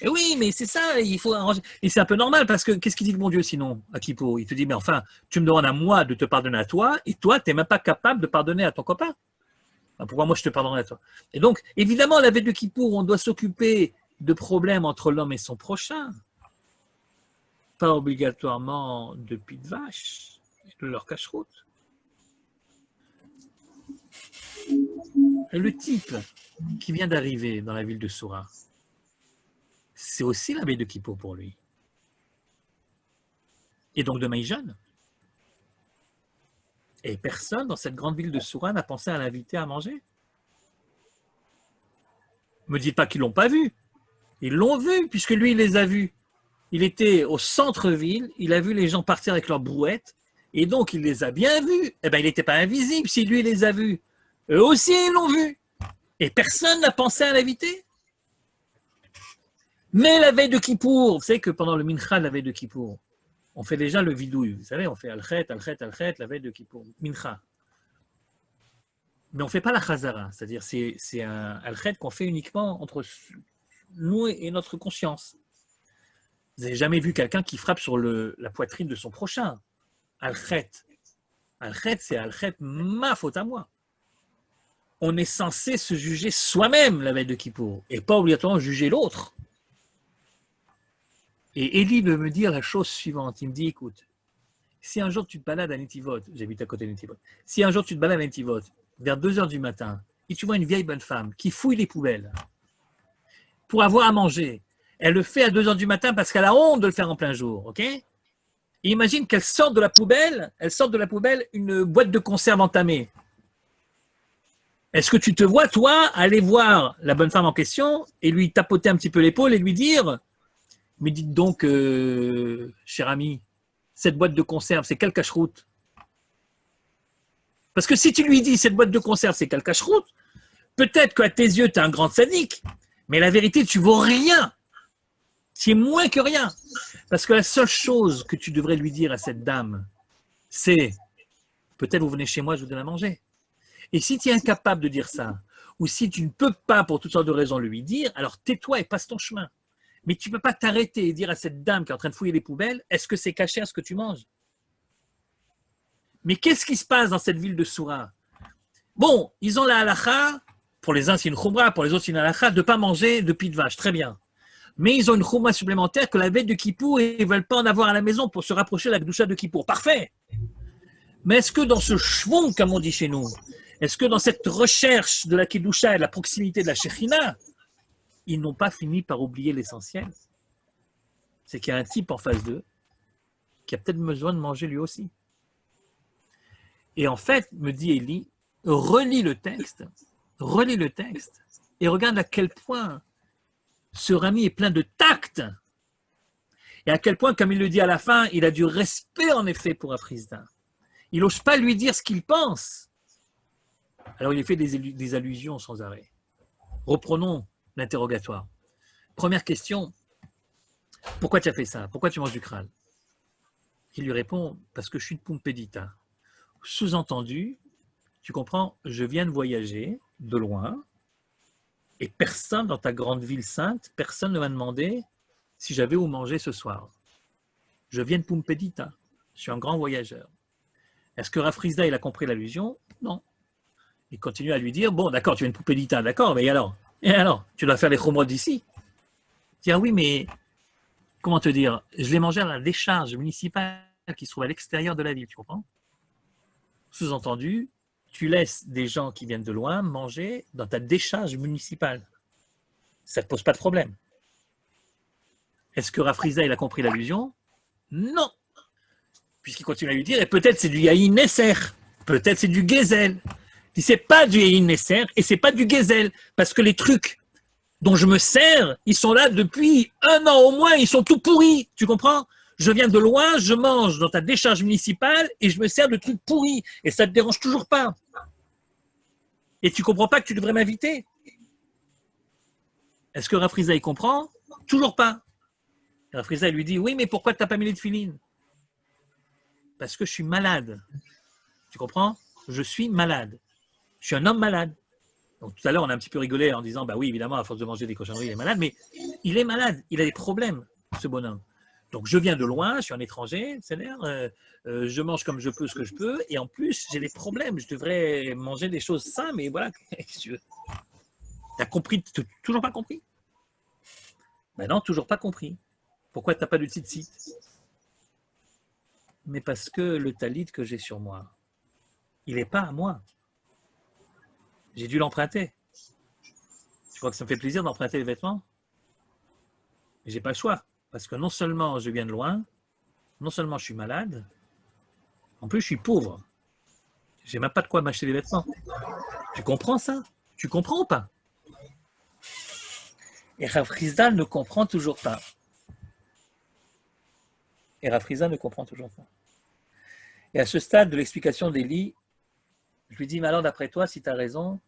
Et oui, mais c'est ça, il faut arranger. Et c'est un peu normal parce que qu'est-ce qu'il dit de mon Dieu sinon à Kippour? Il te dit, mais enfin, tu me demandes à moi de te pardonner à toi, et toi, tu n'es même pas capable de pardonner à ton copain. Pourquoi moi je te pardonnerai à toi? Et donc, évidemment, la veille de Kippour, on doit s'occuper de problèmes entre l'homme et son prochain. Pas obligatoirement de pied de vache, de leur cache-route. Et le type qui vient d'arriver dans la ville de Soura, c'est aussi la veille de Kippour pour lui. Et donc demain il jeûne. Et personne dans cette grande ville de Soura n'a pensé à l'inviter à manger. Ne me dites pas qu'ils ne l'ont pas vu. Ils l'ont vu, puisque lui, il les a vus. Il était au centre-ville, il a vu les gens partir avec leurs brouettes, et donc il les a bien vus. Eh bien, il n'était pas invisible si lui, il les a vus. Eux aussi, ils l'ont vu. Et personne n'a pensé à l'inviter. Mais la veille de Kippour, vous savez que pendant le mincha de la veille de Kippour, on fait déjà le vidouille. Vous savez, on fait al-chet, al-chet, al-chet, la veille de Kippour, mincha. Mais on ne fait pas la chazara, c'est-à-dire c'est un al-chet qu'on fait uniquement entre nous et notre conscience. Vous n'avez jamais vu quelqu'un qui frappe sur la poitrine de son prochain. Al-chet. Al-chet, c'est al-chet, ma faute à moi. On est censé se juger soi-même la veille de Kippour, et pas obligatoirement juger l'autre. Et Élie veut me dire la chose suivante. Il me dit, écoute, si un jour tu te balades à Netivot, j'habite à côté de Netivot, si un jour tu te balades à Netivot, vers 2h du matin, et tu vois une vieille bonne femme qui fouille les poubelles pour avoir à manger, elle le fait à 2h du matin parce qu'elle a honte de le faire en plein jour, ok? Et imagine qu'elle sort de la poubelle, une boîte de conserve entamée. Est-ce que tu te vois, toi, aller voir la bonne femme en question et lui tapoter un petit peu l'épaule et lui dire « Mais dites donc, cher ami, cette boîte de conserve, c'est quelle cache-route ?» Parce que si tu lui dis « Cette boîte de conserve, c'est quelle cache-route ?» peut-être qu'à tes yeux, tu es un grand sadique, mais la vérité, tu ne vaux rien. Tu es moins que rien. Parce que la seule chose que tu devrais lui dire à cette dame, c'est peut-être vous venez chez moi, je vous donne à manger. Et si tu es incapable de dire ça, ou si tu ne peux pas, pour toutes sortes de raisons, lui dire, alors tais-toi et passe ton chemin. Mais tu ne peux pas t'arrêter et dire à cette dame qui est en train de fouiller les poubelles, est-ce que c'est caché à ce que tu manges? Mais qu'est-ce qui se passe dans cette ville de Soura? Bon, ils ont la halakha, pour les uns c'est une khumra, pour les autres c'est une halakha, de ne pas manger de pied de vache, très bien. Mais ils ont une khumra supplémentaire que la veille de Kippour, ils ne veulent pas en avoir à la maison pour se rapprocher de la Gdusha de Kippour. Parfait. Mais est-ce que dans ce shvon, comme on dit chez nous, est-ce que dans cette recherche de la Kedusha et de la proximité de la Shekhinah, ils n'ont pas fini par oublier l'essentiel? C'est qu'il y a un type en face d'eux qui a peut-être besoin de manger lui aussi. Et en fait, me dit Élie, relis le texte et regarde à quel point ce Rami est plein de tact et à quel point, comme il le dit à la fin, il a du respect en effet pour Afrizda. Il n'ose pas lui dire ce qu'il pense. Alors il fait des allusions sans arrêt. Reprenons l'interrogatoire. Première question, pourquoi tu as fait ça? Pourquoi tu manges du crâne? Il lui répond, parce que je suis de Pumpedita. Sous-entendu, tu comprends, je viens de voyager de loin et personne dans ta grande ville sainte, personne ne m'a demandé si j'avais où manger ce soir. Je viens de Pumpedita, je suis un grand voyageur. Est-ce que Rafrizda, il a compris l'allusion? Non. Il continue à lui dire, bon, d'accord, tu viens de Pumpedita, d'accord, mais et alors, tu dois faire les chomrodes d'ici. Dire, oui, mais comment te dire, je l'ai mangé à la décharge municipale qui se trouve à l'extérieur de la ville, tu comprends? Sous-entendu, tu laisses des gens qui viennent de loin manger dans ta décharge municipale. Ça ne te pose pas de problème. Est-ce que Rafrizda, il a compris l'allusion? Non. Puisqu'il continue à lui dire, et peut-être c'est du Yahin Nesser, peut-être c'est du Gezel. Si c'est pas du Yahin Nesser et c'est pas du Gezel, parce que les trucs dont je me sers, ils sont là depuis 1 an au moins, ils sont tout pourris, tu comprends? Je viens de loin, je mange dans ta décharge municipale et je me sers de trucs pourris. Et ça ne te dérange toujours pas. Et tu ne comprends pas que tu devrais m'inviter? Est-ce que Rafrizda, il comprend? Toujours pas. Rafrizda lui dit, oui, mais pourquoi tu n'as pas mis les tefilines? Parce que je suis malade. Tu comprends? Je suis malade. Je suis un homme malade. Donc tout à l'heure, on a un petit peu rigolé en disant, bah oui, évidemment, à force de manger des cochonneries, il est malade, mais il est malade, il a des problèmes, ce bonhomme. Donc je viens de loin, je suis un étranger, c'est-à-dire, je mange comme je peux ce que je peux, et en plus, j'ai des problèmes, je devrais manger des choses saines, mais voilà, tu as compris, toujours pas compris? Ben non, toujours pas compris. Pourquoi tu n'as pas de tzitzit? Mais parce que le talit que j'ai sur moi, il n'est pas à moi. J'ai dû l'emprunter. Tu crois que ça me fait plaisir d'emprunter les vêtements? Mais j'ai pas le choix. Parce que non seulement je viens de loin, non seulement je suis malade, en plus je suis pauvre. J'ai même pas de quoi m'acheter des vêtements. Tu comprends ça? Tu comprends ou pas? Et Rav Chisda ne comprend toujours pas. Et à ce stade de l'explication d'Élie, je lui dis, mais alors d'après toi, si tu as raison,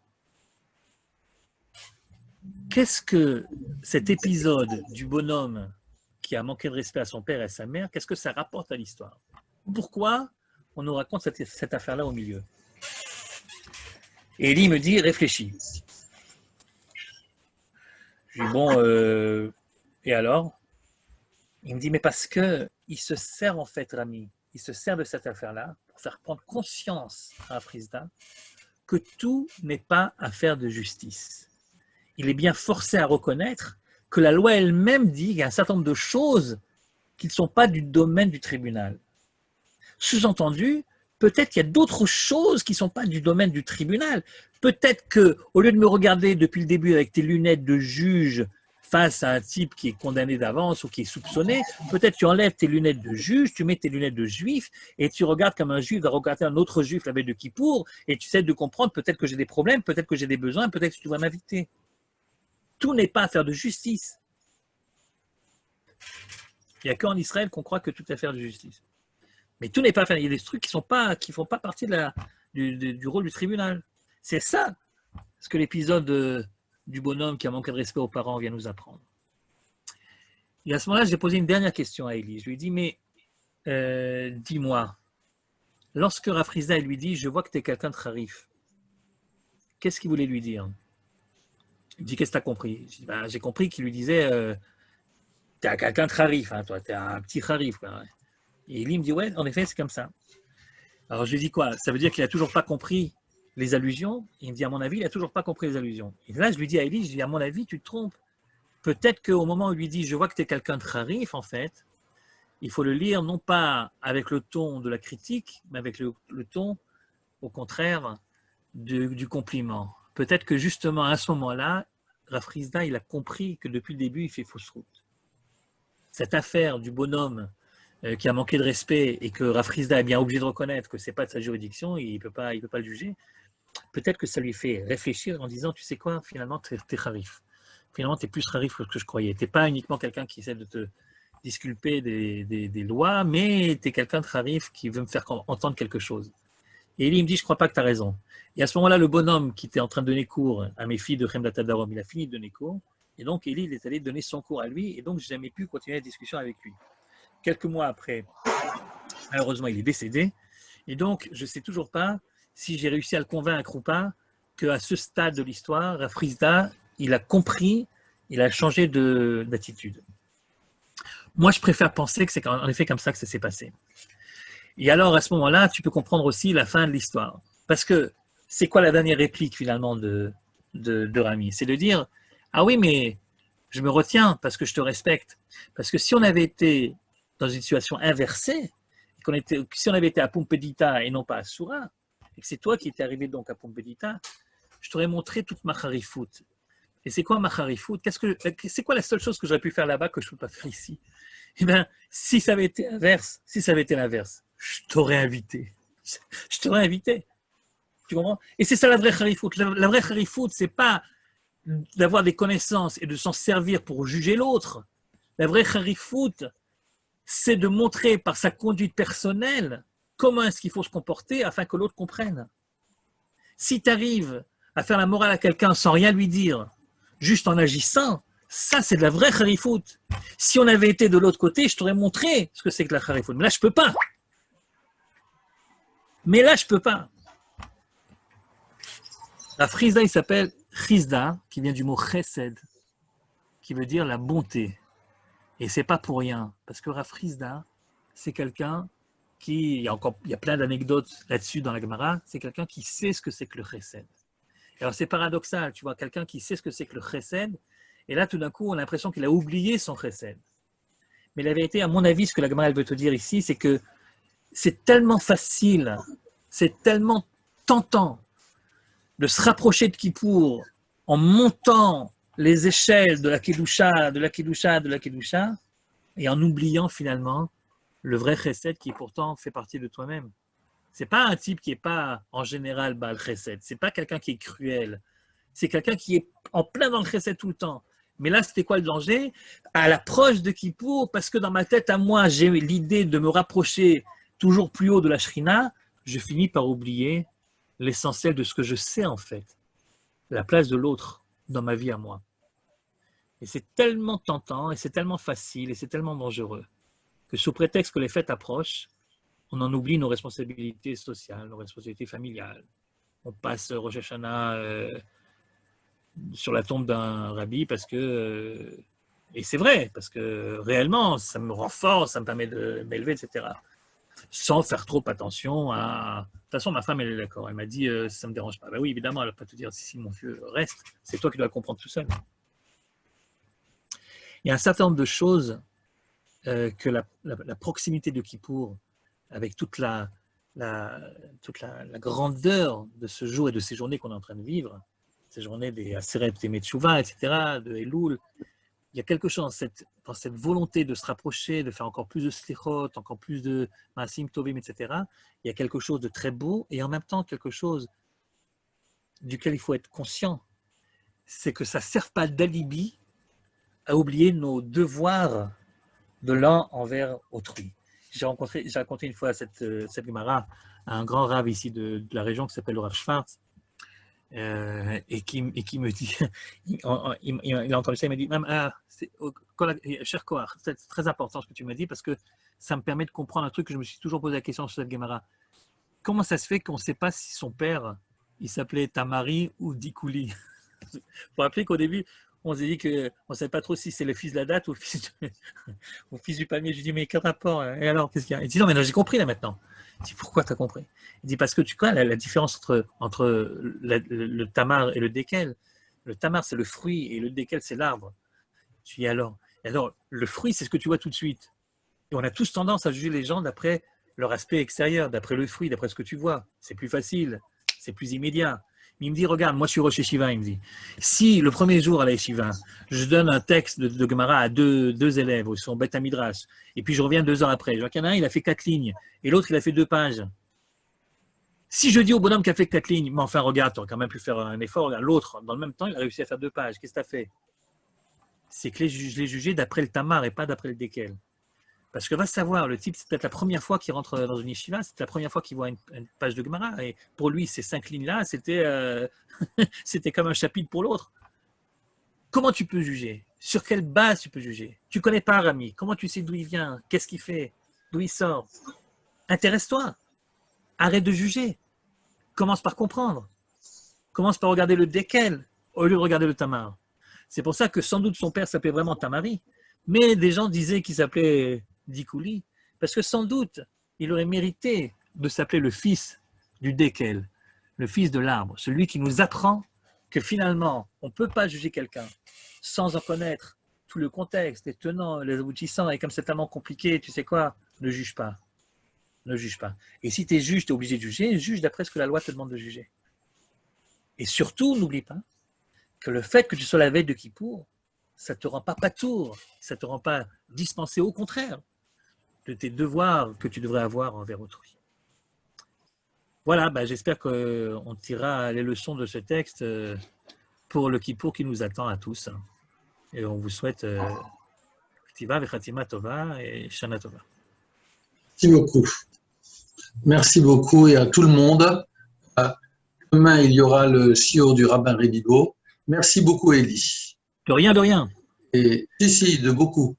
qu'est-ce que cet épisode du bonhomme qui a manqué de respect à son père et à sa mère, qu'est-ce que ça rapporte à l'histoire? Pourquoi on nous raconte cette affaire-là au milieu? Et Élie me dit, réfléchis. Je dis, bon, et alors? Il me dit, mais parce qu'il se sert en fait, Rami, il se sert de cette affaire-là pour faire prendre conscience à Afrizda que tout n'est pas affaire de justice. Il est bien forcé à reconnaître que la loi elle-même dit qu'il y a un certain nombre de choses qui ne sont pas du domaine du tribunal. Sous-entendu, peut-être qu'il y a d'autres choses qui ne sont pas du domaine du tribunal. Peut-être qu'au lieu de me regarder depuis le début avec tes lunettes de juge face à un type qui est condamné d'avance ou qui est soupçonné, peut-être tu enlèves tes lunettes de juge, tu mets tes lunettes de juif et tu regardes comme un juif va regarder un autre juif la veille de Kippour et tu essaies de comprendre peut-être que j'ai des problèmes, peut-être que j'ai des besoins, peut-être que tu dois m'inviter. Tout n'est pas affaire de justice. Il n'y a qu'en Israël qu'on croit que tout est affaire de justice. Mais tout n'est pas affaire. Il y a des trucs qui ne font pas partie du rôle du tribunal. C'est ça ce que l'épisode du bonhomme qui a manqué de respect aux parents vient nous apprendre. Et à ce moment-là, j'ai posé une dernière question à Élie. Je lui ai dit, mais dis-moi, lorsque Rafrizda lui dit, je vois que tu es quelqu'un de Harif, qu'est-ce qu'il voulait lui dire? Il me dit, qu'est-ce que tu as compris? Je dis, ben, j'ai compris qu'il lui disait, tu es quelqu'un de Harif, hein, toi, tu es un petit Harif. Quoi. Et Élie me dit, ouais, en effet, c'est comme ça. Alors je lui dis quoi? Ça veut dire qu'il n'a toujours pas compris les allusions? Il me dit, à mon avis, il n'a toujours pas compris les allusions. Et là, je lui dis à Élie, je dis, à mon avis, tu te trompes. Peut-être qu'au moment où il lui dit, je vois que tu es quelqu'un de Harif, en fait, il faut le lire non pas avec le ton de la critique, mais avec le ton, au contraire, du compliment. Peut-être que justement à ce moment-là, Rafrizda, il a compris que depuis le début, il fait fausse route. Cette affaire du bonhomme qui a manqué de respect et que Rafrizda est bien obligé de reconnaître que ce n'est pas de sa juridiction, il ne peut pas le juger, peut-être que ça lui fait réfléchir en disant, tu sais quoi, finalement, tu es Harif. Finalement, tu es plus Harif que ce que je croyais. Tu n'es pas uniquement quelqu'un qui essaie de te disculper des lois, mais tu es quelqu'un de Harif qui veut me faire entendre quelque chose. Et il me dit, je ne crois pas que tu as raison. Et à ce moment-là, le bonhomme qui était en train de donner cours à mes filles de Khemdat Darom, il a fini de donner cours. Et donc, Élie, il est allé donner son cours à lui. Et donc, je n'ai jamais pu continuer la discussion avec lui. Quelques mois après, malheureusement, il est décédé. Et donc, je ne sais toujours pas si j'ai réussi à le convaincre ou pas qu'à ce stade de l'histoire, Rafrizda, il a compris, il a changé d'attitude. Moi, je préfère penser que c'est en effet comme ça que ça s'est passé. Et alors, à ce moment-là, tu peux comprendre aussi la fin de l'histoire. Parce que c'est quoi la dernière réplique finalement de Rami? C'est de dire, ah oui, mais je me retiens parce que je te respecte. Parce que si on avait été dans une situation inversée, si on avait été à Pumpedita et non pas à Soura, et que c'est toi qui étais arrivé donc à Pumpedita, je t'aurais montré toute ma harifout. Et c'est quoi ma harifout? C'est quoi la seule chose que j'aurais pu faire là-bas que je ne peux pas faire ici? Eh bien, si ça avait été l'inverse, je t'aurais invité. Je t'aurais invité. Tu comprends? Et c'est ça la vraie harifout. La vraie harifout, c'est pas d'avoir des connaissances et de s'en servir pour juger l'autre. La vraie harifout, c'est de montrer par sa conduite personnelle comment est-ce qu'il faut se comporter afin que l'autre comprenne. Si tu arrives à faire la morale à quelqu'un sans rien lui dire, juste en agissant, ça c'est de la vraie harifout. Si on avait été de l'autre côté, je t'aurais montré ce que c'est que la harifout. Mais là, je peux pas. La frisda, il s'appelle Chizda, qui vient du mot chesed, qui veut dire la bonté. Et c'est pas pour rien, parce que Rafrizda, c'est quelqu'un il y a plein d'anecdotes là-dessus dans la Gemara, c'est quelqu'un qui sait ce que c'est que le chesed. Alors c'est paradoxal, tu vois, quelqu'un qui sait ce que c'est que le chesed, et là tout d'un coup on a l'impression qu'il a oublié son chesed. Mais la vérité, à mon avis, ce que la Gemara veut te dire ici, c'est que c'est tellement facile, c'est tellement tentant de se rapprocher de Kippour en montant les échelles de la Kedusha, et en oubliant finalement le vrai chesed qui pourtant fait partie de toi-même. C'est pas un type qui est pas en général Baal chesed, c'est pas quelqu'un qui est cruel, c'est quelqu'un qui est en plein dans le chesed tout le temps. Mais là, c'était quoi le danger? À l'approche de Kippour, parce que dans ma tête à moi, j'ai l'idée de me rapprocher toujours plus haut de la Shrina, je finis par oublier l'essentiel de ce que je sais en fait, la place de l'autre dans ma vie à moi. Et c'est tellement tentant, et c'est tellement facile, et c'est tellement dangereux, que sous prétexte que les fêtes approchent, on en oublie nos responsabilités sociales, nos responsabilités familiales. On passe Rosh Hashanah sur la tombe d'un rabbi parce que, et c'est vrai, parce que réellement, ça me renforce, ça me permet de m'élever, etc. Sans faire trop attention à... De toute façon, ma femme, elle est d'accord. Elle m'a dit, ça ne me dérange pas. Ben oui, évidemment, elle ne va pas te dire, si mon vieux, reste. C'est toi qui dois le comprendre tout seul. Il y a un certain nombre de choses que la proximité de Kippour, avec toute la grandeur de ce jour et de ces journées qu'on est en train de vivre, ces journées des Aseret et Metchouva, etc., de Elul, il y a quelque chose dans cette volonté de se rapprocher, de faire encore plus de slichot, encore plus de maasim tovim, etc. Il y a quelque chose de très beau et en même temps quelque chose duquel il faut être conscient, c'est que ça ne sert pas d'alibi à oublier nos devoirs de l'un envers autrui. J'ai raconté une fois cette Gemara à un grand rave ici de la région qui s'appelle le Rav Schwartz. et qui me dit, il a entendu ça, il m'a dit, cher Kohar, c'est très important ce que tu m'as dit parce que ça me permet de comprendre un truc que je me suis toujours posé la question sur cette Gemara. Comment ça se fait qu'on ne sait pas si son père, il s'appelait Tamari ou Dikouli? Vous vous rappelez qu'au début, on s'est dit qu'on ne savait pas trop si c'est le fils de la date ou le fils du palmier. Je lui dis, mais quel rapport? Et alors, qu'est-ce qu'il y a? Il dit, non, mais non, j'ai compris là maintenant. Je dis, pourquoi tu as compris? Il dit, parce que tu connais la différence entre le tamar et le dékel. Le tamar, c'est le fruit et le dékel, c'est l'arbre. Je dis, alors, le fruit, c'est ce que tu vois tout de suite. Et on a tous tendance à juger les gens d'après leur aspect extérieur, d'après le fruit, d'après ce que tu vois. C'est plus facile, c'est plus immédiat. Mais il me dit, regarde, moi je suis Rosh Yeshiva, il me dit. Si le premier jour à la Yeshiva, je donne un texte de Gemara à deux élèves, ils sont Beth Midrash, et puis je reviens 2 heures après, je vois qu'il y en a un, il a fait 4 lignes, et l'autre, il a fait 2 pages. Si je dis au bonhomme qui a fait 4 lignes, mais enfin, regarde, tu aurais quand même pu faire un effort, regarde, l'autre, dans le même temps, il a réussi à faire 2 pages, qu'est-ce que tu as fait? C'est que je l'ai jugé d'après le tamar et pas d'après le dékel. Parce que va savoir, le type, c'est peut-être la première fois qu'il rentre dans une yeshiva, c'est la première fois qu'il voit une page de Gemara. Et pour lui, ces 5 lignes-là, c'était comme un chapitre pour l'autre. Comment tu peux juger? Sur quelle base tu peux juger? Tu ne connais pas Rami. Comment tu sais d'où il vient? Qu'est-ce qu'il fait? D'où il sort? Intéresse-toi. Arrête de juger. Commence par comprendre. Commence par regarder le dékel au lieu de regarder le tamar. C'est pour ça que sans doute son père s'appelait vraiment Tamari. Mais des gens disaient qu'il s'appelait Dikouli, parce que sans doute, il aurait mérité de s'appeler le fils du dékel, le fils de l'arbre, celui qui nous apprend que finalement, on ne peut pas juger quelqu'un sans en connaître tout le contexte, les tenants, les aboutissants, et comme c'est tellement compliqué, tu sais quoi, ne juge pas. Ne juge pas. Et si tu es juge, tu es obligé de juger, juge d'après ce que la loi te demande de juger. Et surtout, n'oublie pas que le fait que tu sois la veille de Kippour, ça ne te rend pas patour, ça ne te rend pas dispensé, au contraire, de tes devoirs que tu devrais avoir envers autrui. Voilà, j'espère qu'on tirera les leçons de ce texte pour le Kippour qui nous attend à tous. Et on vous souhaite Ktiva Vechatima Tova et Shana Tova. Merci beaucoup. Merci beaucoup et à tout le monde. Demain, il y aura le shiur du rabbin Rédigo. Merci beaucoup, Elie. De rien, de rien. Et si, de beaucoup.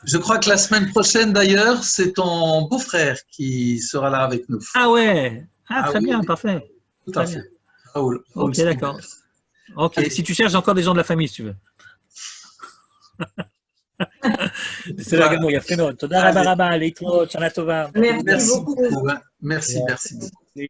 Je crois que la semaine prochaine, d'ailleurs, c'est ton beau-frère qui sera là avec nous. Ah ouais. Très oui, bien, parfait. Tout à fait. Raoul ok, d'accord. Ok, allez. Si tu cherches encore des gens de la famille, si tu veux. C'est la gamme, il y a fait notre. Merci beaucoup. Merci beaucoup.